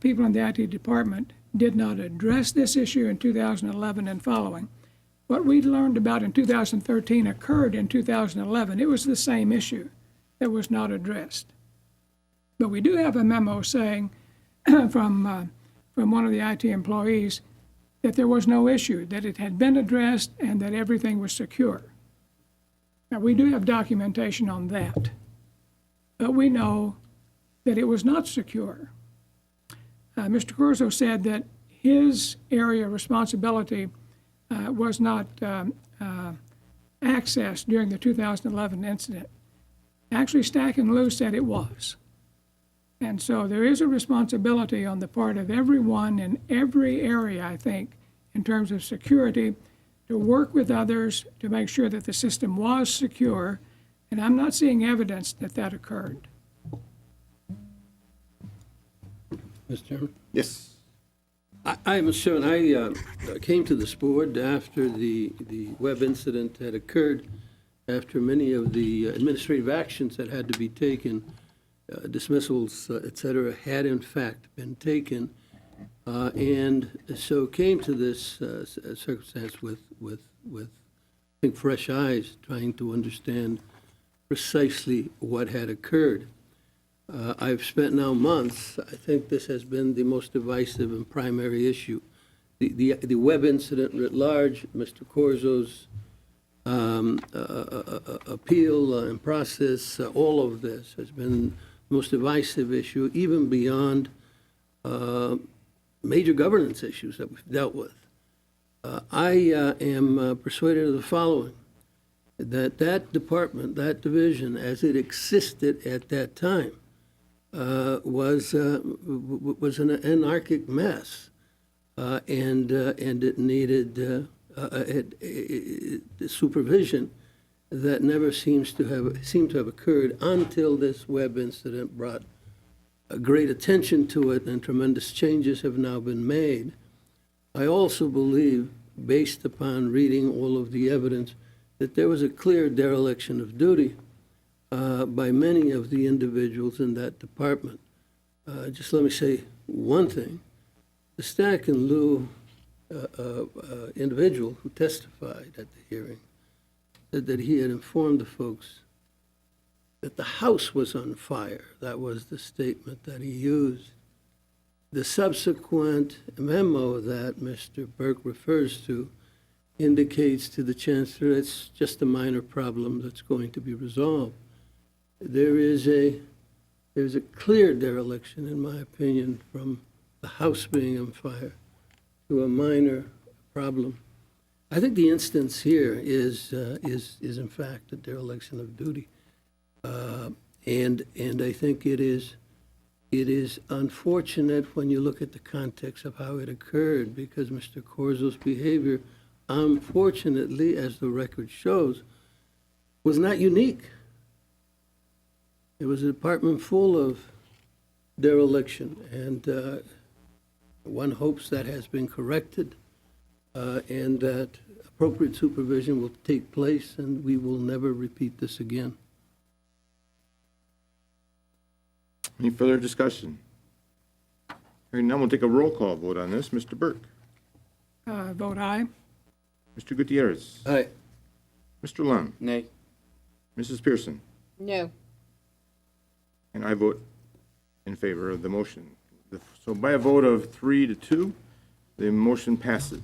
Speaker 10: people in the IT department did not address this issue in 2011 and following. What we learned about in 2013 occurred in 2011. It was the same issue that was not addressed. But we do have a memo saying from one of the IT employees that there was no issue, that it had been addressed and that everything was secure. Now, we do have documentation on that, but we know that it was not secure. Mr. Corso said that his area of responsibility was not accessed during the 2011 incident. Actually, Stack and Lou said it was. And so there is a responsibility on the part of everyone in every area, I think, in terms of security, to work with others to make sure that the system was secure, and I'm not seeing evidence that that occurred.
Speaker 9: Mr. Chairman?
Speaker 1: Yes.
Speaker 9: I must show, and I came to this board after the web incident had occurred, after many of the administrative actions that had to be taken, dismissals, et cetera, had in fact been taken, and so came to this circumstance with I think, fresh eyes, trying to understand precisely what had occurred. I've spent now months. I think this has been the most divisive and primary issue. The web incident writ large, Mr. Corso's appeal and process, all of this has been the most divisive issue, even beyond major governance issues that we've dealt with. I am persuaded of the following, that department, that division, as it existed at that time, was an anarchic mess, and it needed supervision that never seemed to have occurred until this web incident brought great attention to it, and tremendous changes have now been made. I also believe, based upon reading all of the evidence, that there was a clear dereliction of duty by many of the individuals in that department. Just let me say one thing. The Stack and Lou individual who testified at the hearing said that he had informed the folks that the house was on fire. That was the statement that he used. The subsequent memo that Mr. Burke refers to indicates to the Chancellor it's just a minor problem that's going to be resolved. There's a clear dereliction, in my opinion, from the house being on fire to a minor problem. I think the instance here is in fact a dereliction of duty, and I think it is unfortunate when you look at the context of how it occurred, because Mr. Corso's behavior, unfortunately, as the record shows, was not unique. It was a department full of dereliction, and one hopes that has been corrected and that appropriate supervision will take place and we will never repeat this again.
Speaker 1: Any further discussion? Hearing none, we'll take a roll call vote on this. Mr. Burke.
Speaker 10: Vote aye.
Speaker 1: Mr. Gutierrez.
Speaker 9: Aye.
Speaker 1: Mr. Lumm.
Speaker 5: Nay.
Speaker 1: Mrs. Pearson.
Speaker 2: No.
Speaker 1: And I vote in favor of the motion. So by a vote of 3-2, the motion passes.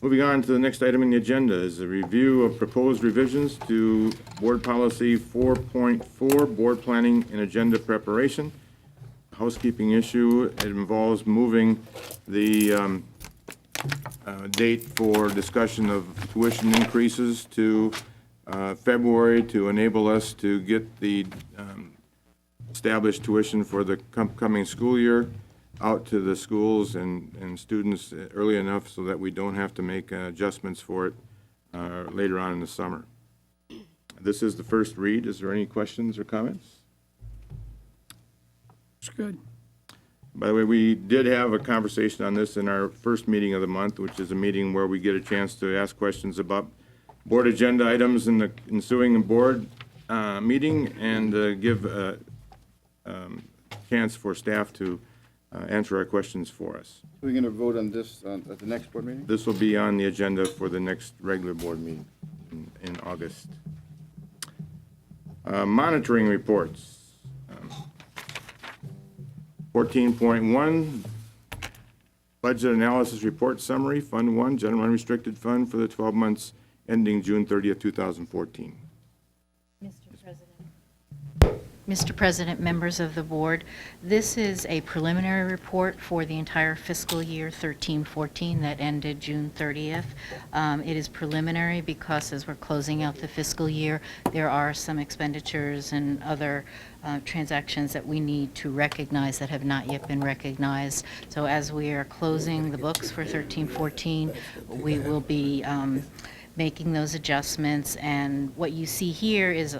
Speaker 1: Moving on to the next item on the agenda is a review of proposed revisions to Board Policy 4.4, Board Planning and Agenda Preparation. Housekeeping issue, it involves moving the date for discussion of tuition increases to February to enable us to get the established tuition for the coming school year out to the schools and students early enough so that we don't have to make adjustments for it later on in the summer. This is the first read. Is there any questions or comments?
Speaker 10: It's good.
Speaker 1: By the way, we did have a conversation on this in our first meeting of the month, which is a meeting where we get a chance to ask questions about board agenda items in the ensuing board meeting and give a chance for staff to answer our questions for us.
Speaker 5: We're going to vote on this at the next board meeting?
Speaker 1: This will be on the agenda for the next regular board meeting in August. Monitoring reports. 14.1, budget analysis report summary, Fund 1, General Unrestricted Fund for the 12 months ending June 30th, 2014.
Speaker 15: Mr. President, members of the board, this is a preliminary report for the entire fiscal year 13-14 that ended June 30th. It is preliminary because as we're closing out the fiscal year, there are some expenditures and other transactions that we need to recognize that have not yet been recognized. So as we are closing the books for 13-14, we will be making those adjustments, and what you see here is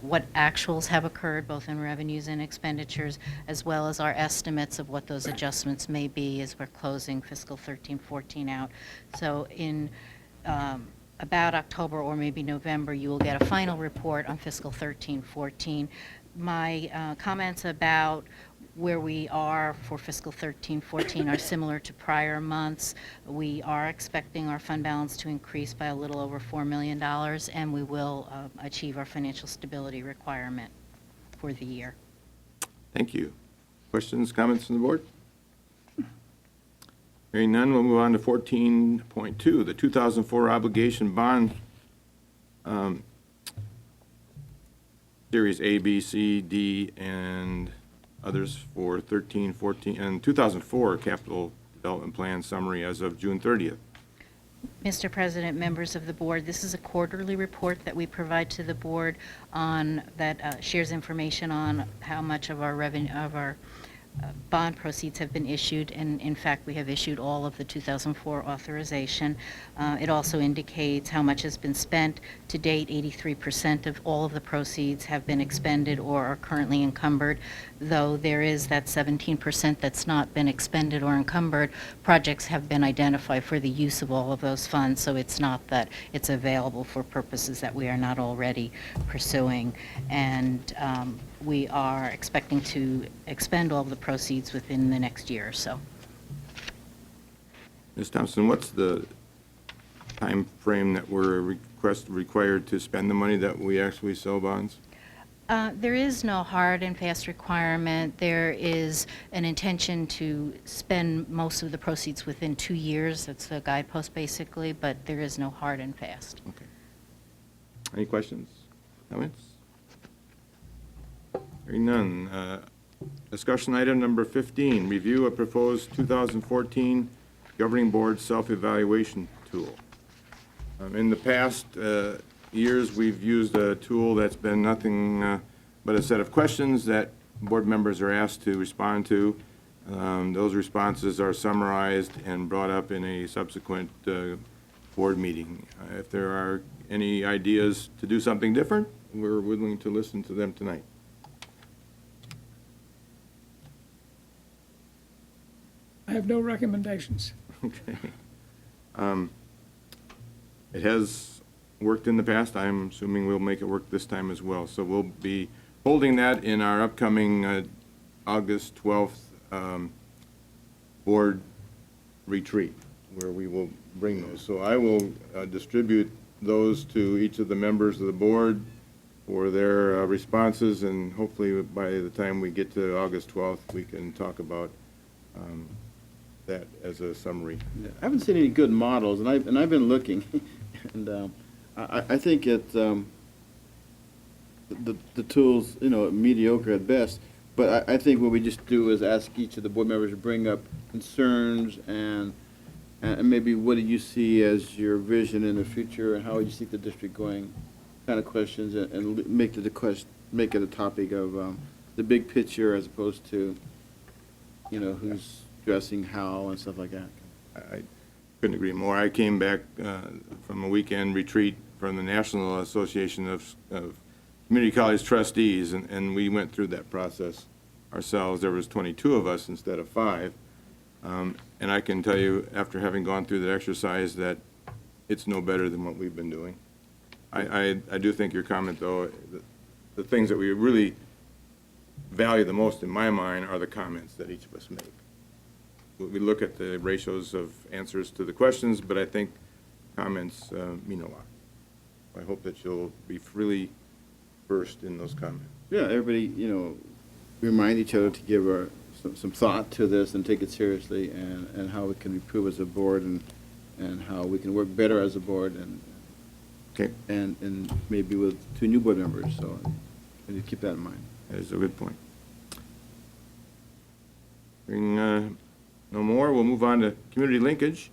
Speaker 15: what actuals have occurred both in revenues and expenditures, as well as our estimates of what those adjustments may be as we're closing fiscal 13-14 out. So in about October or maybe November, you will get a final report on fiscal 13-14. My comments about where we are for fiscal 13-14 are similar to prior months. We are expecting our fund balance to increase by a little over $4 million, and we will achieve our financial stability requirement for the year.
Speaker 1: Thank you. Questions, comments from the board? Hearing none, we'll move on to 14.2, the 2004 obligation bond Series A, B, C, D, and others for 13-14 and 2004 capital development plan summary as of June 30th.
Speaker 15: Mr. President, members of the board, this is a quarterly report that we provide to the board on that shares information on how much of our revenue of our bond proceeds have been issued, and in fact we have issued all of the 2004 authorization. It also indicates how much has been spent. To date, 83% of all of the proceeds have been expended or are currently encumbered, though there is that 17% that's not been expended or encumbered. Projects have been identified for the use of all of those funds, so it's not that it's available for purposes that we are not already pursuing. And we are expecting to expend all of the proceeds within the next year or so.
Speaker 1: Ms. Thompson, what's the time frame that we're required to spend the money that we actually sell bonds?
Speaker 15: There is no hard and fast requirement. There is an intention to spend most of the proceeds within 2 years. That's the guidepost basically, but there is no hard and fast.
Speaker 1: Okay. Any questions, comments? Hearing none. Discussion item number 15, review a proposed 2014 Governing Board self-evaluation tool. In the past years, we've used a tool that's been nothing but a set of questions that board members are asked to respond to. Those responses are summarized and brought up in a subsequent board meeting. If there are any ideas to do something different, we're willing to listen to them tonight.
Speaker 10: I have no recommendations.
Speaker 1: Okay. It has worked in the past. I'm assuming we'll make it work this time as well. So we'll be holding that in our upcoming August 12th board retreat, where we will bring those. So I will distribute those to each of the members of the board for their responses, and hopefully by the time we get to August 12th, we can talk about that as a summary.
Speaker 5: I haven't seen any good models, and I've been looking, and I think the tools, mediocre at best. But I think what we just do is ask each of the board members to bring up concerns and maybe what do you see as your vision in the future, and how would you see the district going, kind of questions, and make it a topic of the big picture as opposed to, who's dressing how and stuff like that.
Speaker 1: I couldn't agree more. I came back from a weekend retreat from the National Association of Community College Trustees, and we went through that process ourselves. There was 22 of us instead of 5. And I can tell you, after having gone through that exercise, that it's no better than what we've been doing. I do think your comment, though, the things that we really value the most in my mind are the comments that each of us make. We look at the ratios of answers to the questions, but I think comments mean a lot. I hope that you'll be freely versed in those comments.
Speaker 5: Yeah, everybody, remind each other to give some thought to this and take it seriously, and how we can improve as a board, and how we can work better as a board, and maybe with 2 new board members. So I need to keep that in mind.
Speaker 1: That is a good point. Hearing no more, we'll move on to community linkage.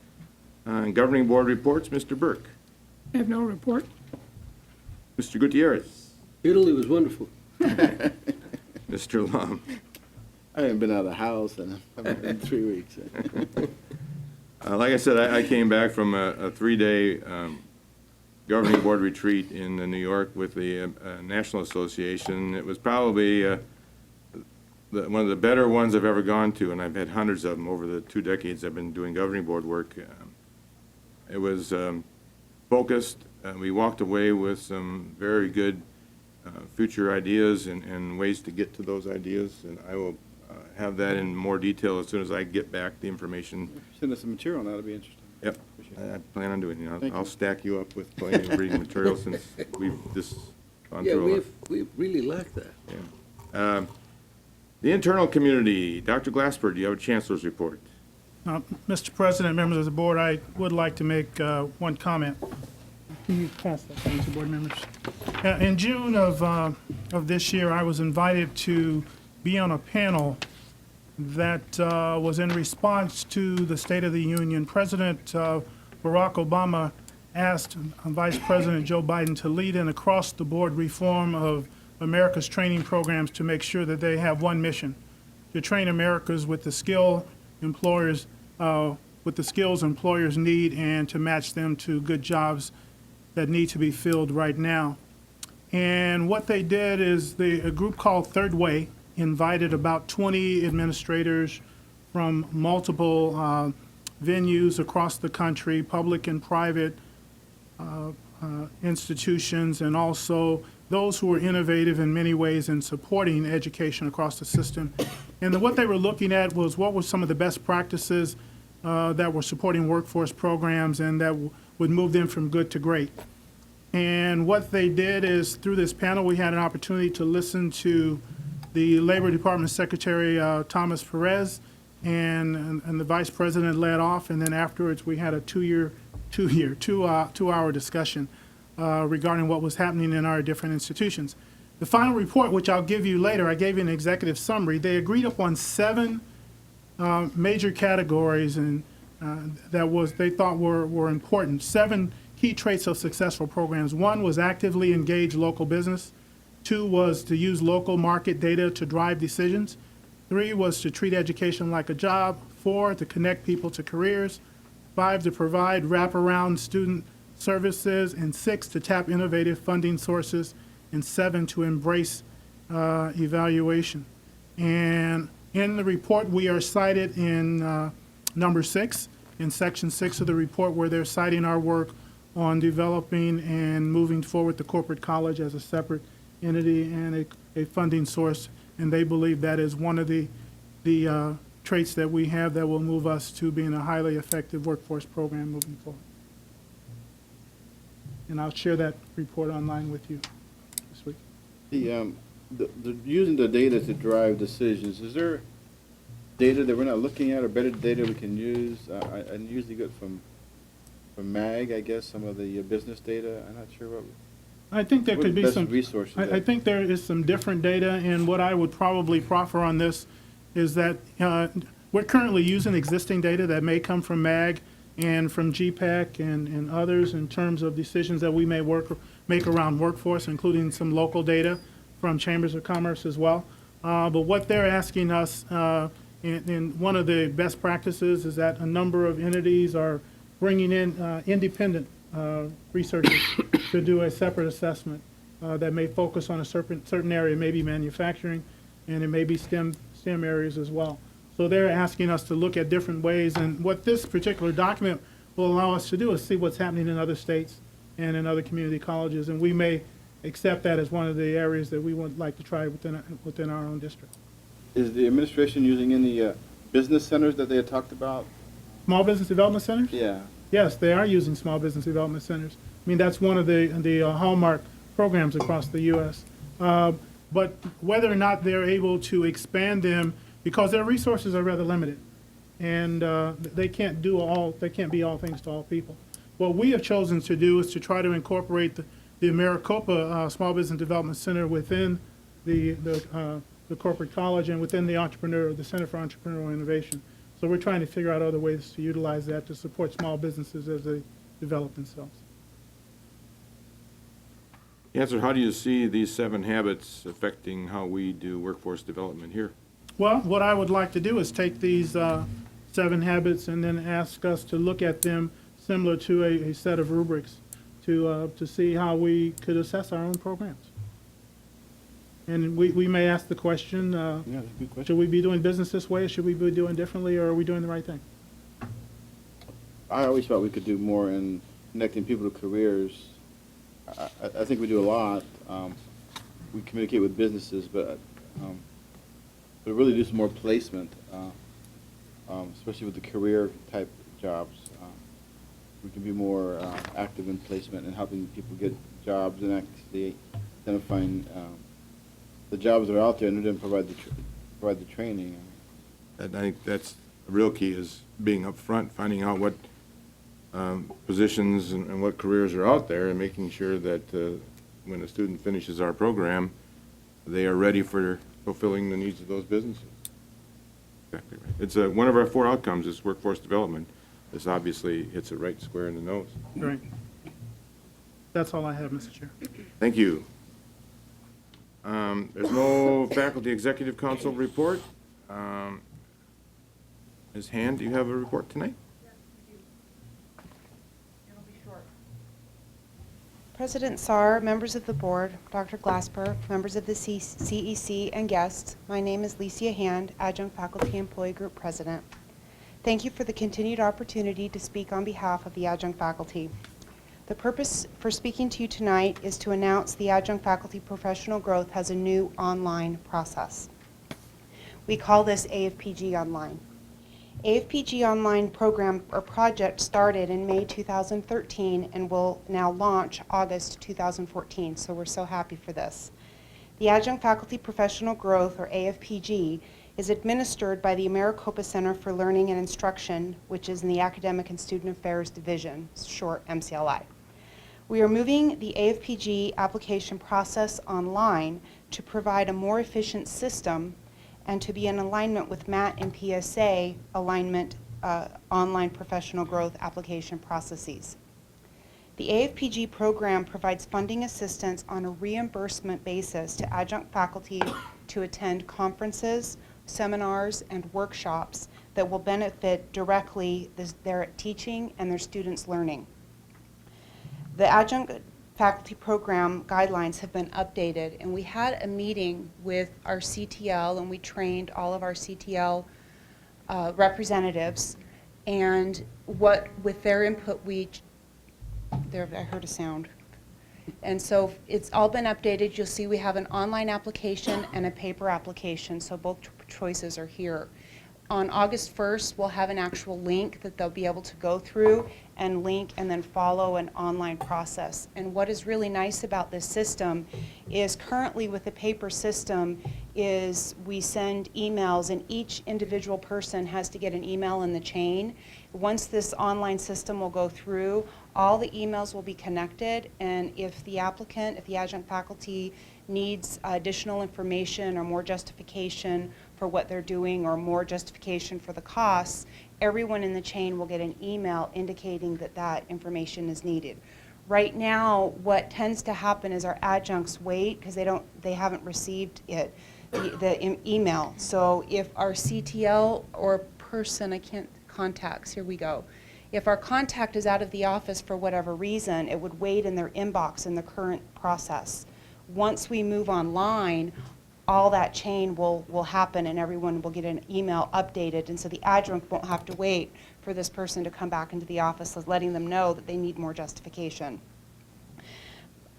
Speaker 1: Governing board reports, Mr. Burke.
Speaker 10: I have no report.
Speaker 1: Mr. Gutierrez.
Speaker 9: Italy was wonderful.
Speaker 1: Mr. Lumm.
Speaker 5: I haven't been out of the house in 3 weeks.
Speaker 1: Like I said, I came back from a 3-day governing board retreat in New York with the National Association. It was probably one of the better ones I've ever gone to, and I've had hundreds of them over the 2 decades I've been doing governing board work. It was focused. We walked away with some very good future ideas and ways to get to those ideas, and I will have that in more detail as soon as I get back the information.
Speaker 5: Send us some material, that'll be interesting.
Speaker 1: Yep, I plan on doing it. I'll stack you up with plenty of reading material since we've just gone through a lot.
Speaker 9: we really lack that.
Speaker 1: Yeah. The internal community, Dr. Glasper, do you have a chancellor's report?
Speaker 14: Mr. President, members of the board, I would like to make one comment. Can you pass that down to board members? In June of this year, I was invited to be on a panel that was in response to the State of the Union. President Barack Obama asked Vice President Joe Biden to lead an across-the-board reform of America's training programs to make sure that they have one mission: to train Americans with the skills employers need, and to match them to good jobs that need to be filled right now. And what they did is a group called Third Way invited about 20 administrators from multiple venues across the country, public and private institutions, and also those who were innovative in many ways in supporting education across the system. And what they were looking at was what were some of the best practices that were supporting workforce programs and that would move them from good to great. And what they did is, through this panel, we had an opportunity to listen to the Labor Department Secretary Thomas Perez, and the Vice President led off, and then afterwards we had a two-hour discussion regarding what was happening in our different institutions. The final report, which I'll give you later, I gave you an executive summary. They agreed upon 7 major categories and they thought were important. 7 key traits of successful programs. 1 was actively engage local business. 2 was to use local market data to drive decisions. 3 was to treat education like a job. 4, to connect people to careers. 5, to provide wraparound student services. And 6, to tap innovative funding sources. And 7, to embrace evaluation. And in the report, we are cited in number 6, in section 6 of the report, where they're citing our work on developing and moving forward the corporate college as a separate entity and a funding source. And they believe that is one of the traits that we have that will move us to being a highly effective workforce program moving forward. And I'll share that report online with you this week.
Speaker 5: Using the data to drive decisions, is there data that we're not looking at or better data we can use? I usually get from MAG, I guess, some of the business data. I'm not sure what.
Speaker 14: I think there
Speaker 5: What are
Speaker 14: could
Speaker 5: the
Speaker 14: be
Speaker 5: best
Speaker 14: some
Speaker 5: resources
Speaker 14: I
Speaker 5: that-
Speaker 14: think there is some different data, and what I would probably proffer on this is that we're currently using existing data that may come from MAG and from GPEC and others in terms of decisions that we may make around workforce, including some local data from chambers of commerce as well. But what they're asking us, and one of the best practices is that a number of entities are bringing in independent researchers to do a separate assessment that may focus on a certain area, maybe manufacturing, and it may be STEM areas as well. So they're asking us to look at different ways, and what this particular document will allow us to do is see what's happening in other states and in other community colleges, and we may accept that as one of the areas that we would like to try within our own district.
Speaker 5: Is the administration using any business centers that they had talked about?
Speaker 14: Small business development centers?
Speaker 5: Yeah.
Speaker 14: Yes, they are using small business development centers. I mean, that's one of the hallmark programs across the U.S. But whether or not they're able to expand them, because their resources are rather limited, and they can't be all things to all people. What we have chosen to do is to try to incorporate the Maricopa Small Business Development Center within the corporate college and within the Center for Entrepreneurial Innovation. So we're trying to figure out other ways to utilize that to support small businesses as they develop themselves.
Speaker 1: Answer, how do you see these 7 habits affecting how we do workforce development here?
Speaker 14: Well, what I would like to do is take these 7 habits and then ask us to look at them similar to a set of rubrics to see how we could assess our own programs. And we may ask the question,
Speaker 5: Yeah, that's a good question.
Speaker 14: should we be doing business this way, or should we be doing differently, or are we doing the right thing?
Speaker 5: I always thought we could do more in connecting people to careers. I think we do a lot. We communicate with businesses, but really do some more placement, especially with the career type jobs. We can be more active in placement and helping people get jobs and actually identifying the jobs that are out there and then provide the training.
Speaker 1: And I think that's the real key, is being upfront, finding out what positions and what careers are out there, and making sure that when a student finishes our program, they are ready for fulfilling the needs of those businesses. Exactly right. It's one of our 4 outcomes is workforce development. This obviously hits it right square in the nose.
Speaker 14: Right. That's all I have, Mr. Chair.
Speaker 1: Thank you. There's no faculty executive council report. Ms. Hand, do you have a report tonight?
Speaker 16: President Saar, members of the board, Dr. Glasper, members of the CEC, and guests, my name is Licia Hand, Adjunct Faculty Employee Group President. Thank you for the continued opportunity to speak on behalf of the adjunct faculty. The purpose for speaking to you tonight is to announce the adjunct faculty professional growth has a new online process. We call this AFPG Online. AFPG Online program or project started in May 2013 and will now launch August 2014, so we're so happy for this. The Adjunct Faculty Professional Growth, or AFPG, is administered by the Maricopa Center for Learning and Instruction, which is in the Academic and Student Affairs Division, short MCLI. We are moving the AFPG application process online to provide a more efficient system and to be in alignment with MAT and PSA alignment online professional growth application processes. The AFPG program provides funding assistance on a reimbursement basis to adjunct faculty to attend conferences, seminars, and workshops that will benefit directly their teaching and their students' learning. The adjunct faculty program guidelines have been updated, and we had a meeting with our CTL, and we trained all of our CTL representatives, and with their input I heard a sound. And so it's all been updated. You'll see we have an online application and a paper application, so both choices are here. On August 1st, we'll have an actual link that they'll be able to go through and link and then follow an online process. And what is really nice about this system is currently with the paper system is we send emails and each individual person has to get an email in the chain. Once this online system will go through, all the emails will be connected, and if the applicant, if the adjunct faculty needs additional information or more justification for what they're doing or more justification for the costs, everyone in the chain will get an email indicating that that information is needed. Right now, what tends to happen is our adjuncts wait because they haven't received it, the email. So if our CTL or person, contacts, here we go. If our contact is out of the office for whatever reason, it would wait in their inbox in the current process. Once we move online, all that chain will happen and everyone will get an email updated, and so the adjunct won't have to wait for this person to come back into the office, letting them know that they need more justification.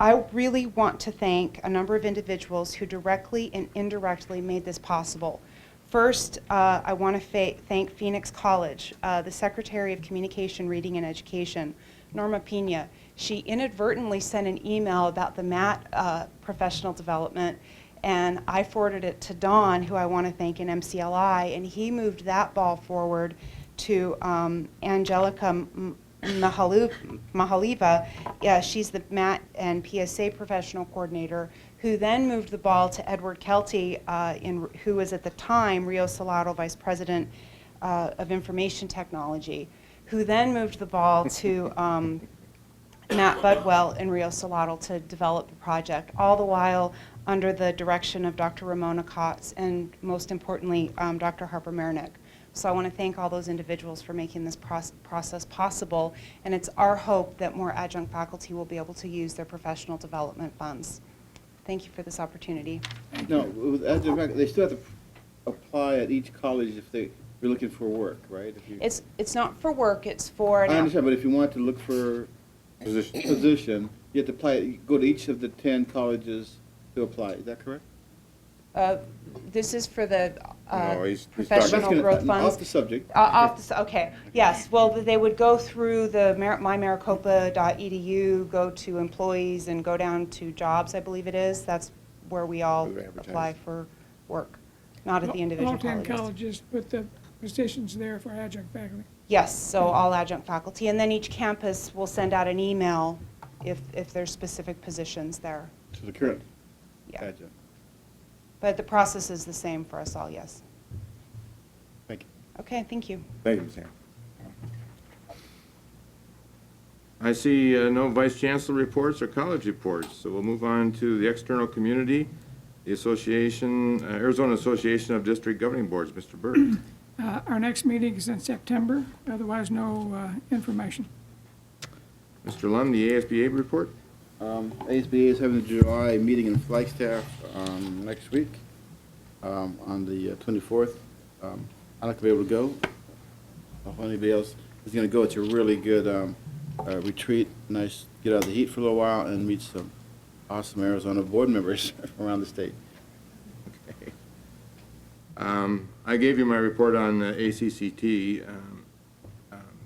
Speaker 16: I really want to thank a number of individuals who directly and indirectly made this possible. First, I want to thank Phoenix College, the Secretary of Communication, Reading, and Education, Norma Pena. She inadvertently sent an email about the MAT professional development, and I forwarded it to Don, who I want to thank in MCLI, and he moved that ball forward to Angelica Mahaliva. Yeah, she's the MAT and PSA professional coordinator, who then moved the ball to Edward Kelty, who was at the time Rio Salado Vice President of Information Technology, who then moved the ball to Matt Budwell in Rio Salado to develop the project, all the while under the direction of Dr. Ramona Kotz and, most importantly, Dr. Harper Marinick. So I want to thank all those individuals for making this process possible, and it's our hope that more adjunct faculty will be able to use their professional development funds. Thank you for this opportunity.
Speaker 5: No, with adjunct faculty, they still have to apply at each college if they're looking for work, right?
Speaker 16: It's not for work, it's for
Speaker 5: I understand, but if you want to look for position, you have to apply, go to each of the 10 colleges to apply. Is that correct?
Speaker 16: This is for the
Speaker 1: No, he's
Speaker 16: professional growth funds.
Speaker 5: Off the subject.
Speaker 16: Okay, yes. Well, they would go through the mymaricopa.edu, go to employees, and go down to jobs, I believe it is. That's where we all apply for work, not at the individual
Speaker 10: All 10
Speaker 16: colleges.
Speaker 10: colleges put the positions there for adjunct faculty.
Speaker 16: Yes, so all adjunct faculty. And then each campus will send out an email if there's specific positions there.
Speaker 5: To the current
Speaker 16: Yeah.
Speaker 5: adjunct.
Speaker 16: But the process is the same for us all, yes.
Speaker 5: Thank you.
Speaker 16: Okay, thank you.
Speaker 1: Thank you, Ms. Ham. I see no Vice Chancellor reports or college reports, so we'll move on to the external community, the Association, Arizona Association of District Governing Boards. Mr. Burke.
Speaker 10: Our next meeting is in September, otherwise no information.
Speaker 1: Mr. Lumm, the ASBA report.
Speaker 5: ASBA is having a July meeting in Flagstaff next week on the 24th. I'd like to be able to go. If anybody else is going to go, it's a really good retreat. Nice, get out of the heat for a little while and meet some awesome Arizona board members around the state.
Speaker 1: Okay. I gave you my report on ACCT.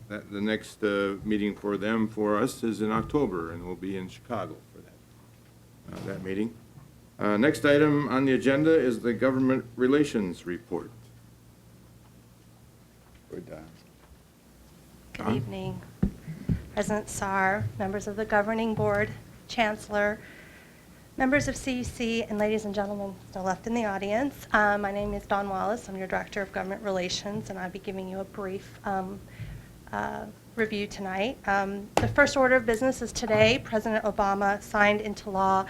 Speaker 1: The next meeting for them, for us, is in October, and we'll be in Chicago for that meeting. Next item on the agenda is the Government Relations Report.
Speaker 5: We're done.
Speaker 17: Good evening, President Saar, members of the Governing Board, Chancellor, members of CEC, and ladies and gentlemen still left in the audience. My name is Dawn Wallace. I'm your Director of Government Relations, and I'll be giving you a brief review tonight. The first order of business is today, President Obama signed into law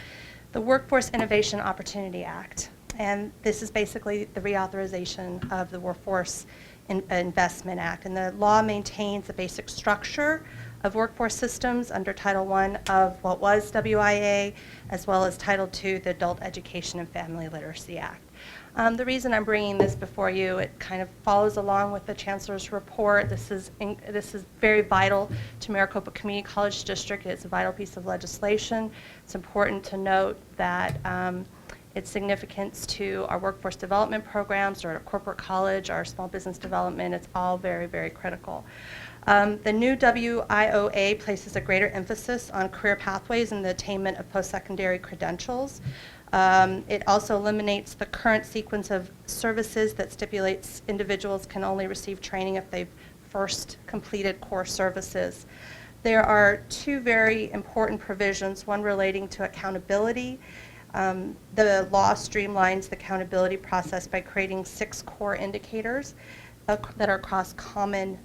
Speaker 17: the Workforce Innovation Opportunity Act. And this is basically the reauthorization of the Workforce Investment Act. And the law maintains the basic structure of workforce systems under Title I of what was WIA, as well as Title II, the Adult Education and Family Literacy Act. The reason I'm bringing this before you, it kind of follows along with the Chancellor's report. This is very vital to Maricopa Community College District. It's a vital piece of legislation. It's important to note that
Speaker 16: its significance to our workforce development programs, or our corporate college, our small business development. It's all very, very critical. The new WIOA places a greater emphasis on career pathways and the attainment of post-secondary credentials. It also eliminates the current sequence of services that stipulates individuals can only receive training if they've first completed core services. There are two very important provisions, one relating to accountability. The law streamlines the accountability process by creating 6 core indicators that are common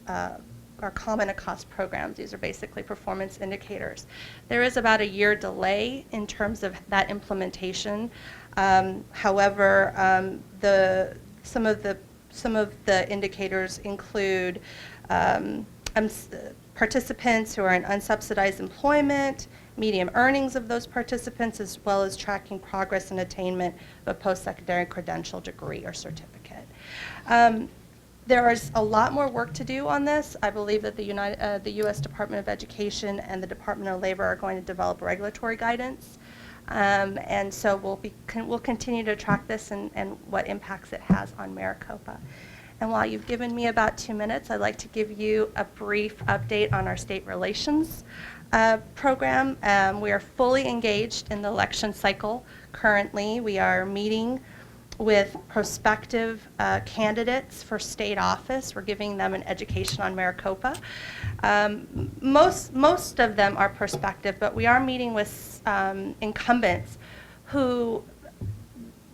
Speaker 16: across programs. These are basically performance indicators. There is about a year delay in terms of that implementation. However, some of the indicators include participants who are in unsubsidized employment, median earnings of those participants, as well as tracking progress and attainment of a post-secondary credential, degree, or certificate. There is a lot more work to do on this. I believe that the U.S. Department of Education and the Department of Labor are going to develop regulatory guidance. And so we'll continue to track this and what impacts it has on Maricopa. And while you've given me about 2 minutes, I'd like to give you a brief update on our state relations program. We are fully engaged in the election cycle currently. We are meeting with prospective candidates for state office. We're giving them an education on Maricopa. Most of them are prospective, but we are meeting with incumbents who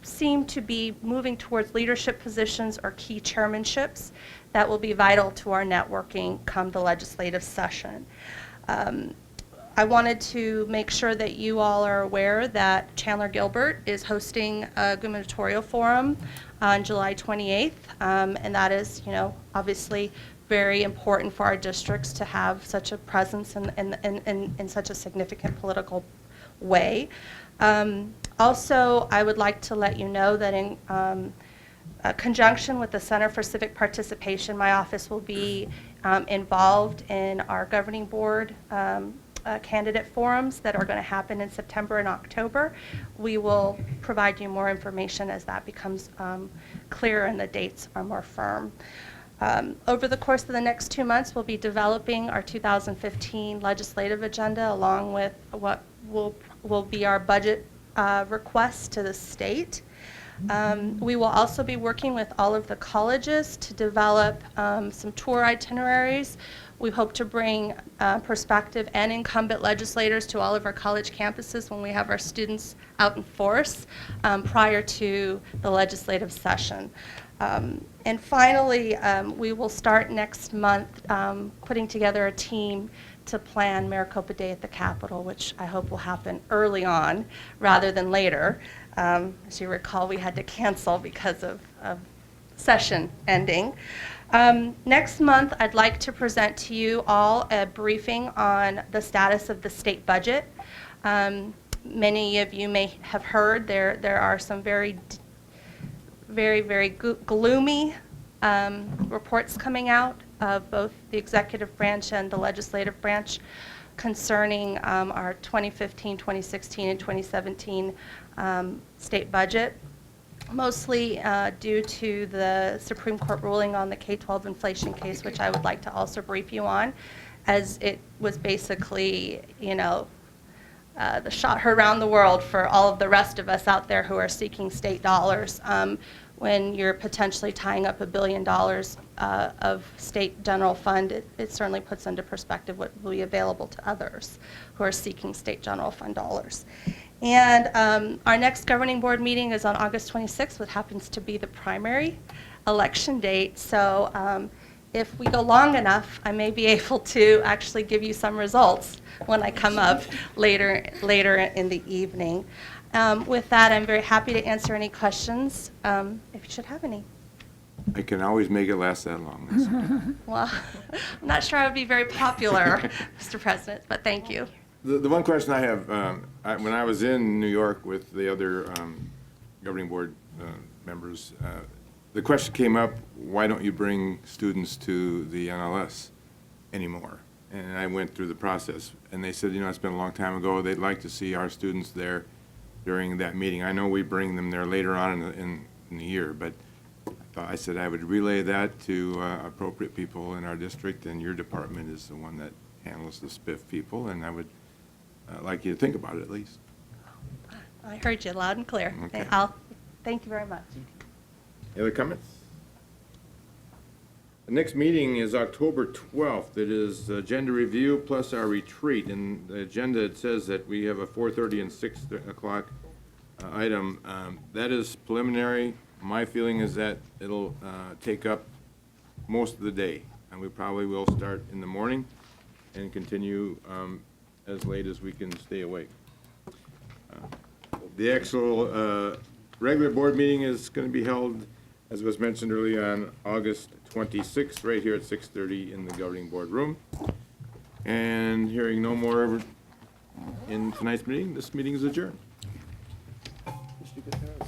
Speaker 16: seem to be moving towards leadership positions or key chairmanships that will be vital to our networking come the legislative session. I wanted to make sure that you all are aware that Chandler Gilbert is hosting a gubernatorial forum on July 28th, and that is, obviously very important for our districts to have such a presence in such a significant political way. Also, I would like to let you know that in conjunction with the Center for Civic Participation, my office will be involved in our governing board candidate forums that are going to happen in September and October. We will provide you more information as that becomes clearer and the dates are more firm. Over the course of the next 2 months, we'll be developing our 2015 legislative agenda along with what will be our budget requests to the state. We will also be working with all of the colleges to develop some tour itineraries. We hope to bring prospective and incumbent legislators to all of our college campuses when we have our students out in force prior to the legislative session. And finally, we will start next month putting together a team to plan Maricopa Day at the Capitol, which I hope will happen early on rather than later. As you recall, we had to cancel because of session ending. Next month, I'd like to present to you all a briefing on the status of the state budget. Many of you may have heard there are some very gloomy reports coming out of both the executive branch and the legislative branch concerning our 2015, 2016, and 2017 state budget, mostly due to the Supreme Court ruling on the K-12 inflation case, which I would like to also brief you on, as it was basically, the shot heard around the world for all of the rest of us out there who are seeking state dollars. When you're potentially tying up $1 billion of state general fund, it certainly puts into perspective what will be available to others who are seeking state general fund dollars. And our next governing board meeting is on August 26th, which happens to be the primary election date. So if we go long enough, I may be able to actually give you some results when I come up later in the evening. With that, I'm very happy to answer any questions, if you should have any.
Speaker 1: I can always make it last that long.
Speaker 16: Well, I'm not sure I would be very popular, Mr. President, but thank you.
Speaker 1: The one question I have, when I was in New York with the other governing board members, the question came up, why don't you bring students to the NLS anymore? And I went through the process, and they said, it's been a long time ago. They'd like to see our students there during that meeting. I know we bring them there later on in the year, but I said I would relay that to appropriate people in our district, and your department is the one that handles the SPIF people, and I would like you to think about it at least.
Speaker 17: I heard you loud and clear.
Speaker 1: Okay.
Speaker 17: Thank you very much.
Speaker 1: Any other comments? The next meeting is October 12th. It is agenda review plus our retreat. In the agenda, it says that we have a 4:30 and 6 o'clock item. That is preliminary. My feeling is that it'll take up most of the day, and we probably will start in the morning and continue as late as we can stay awake. The actual regular board meeting is going to be held, as was mentioned earlier, on August 26th, right here at 6:30 in the governing board room. And hearing no more in tonight's meeting, this meeting is adjourned.
Speaker 5: Mr. Gutierrez?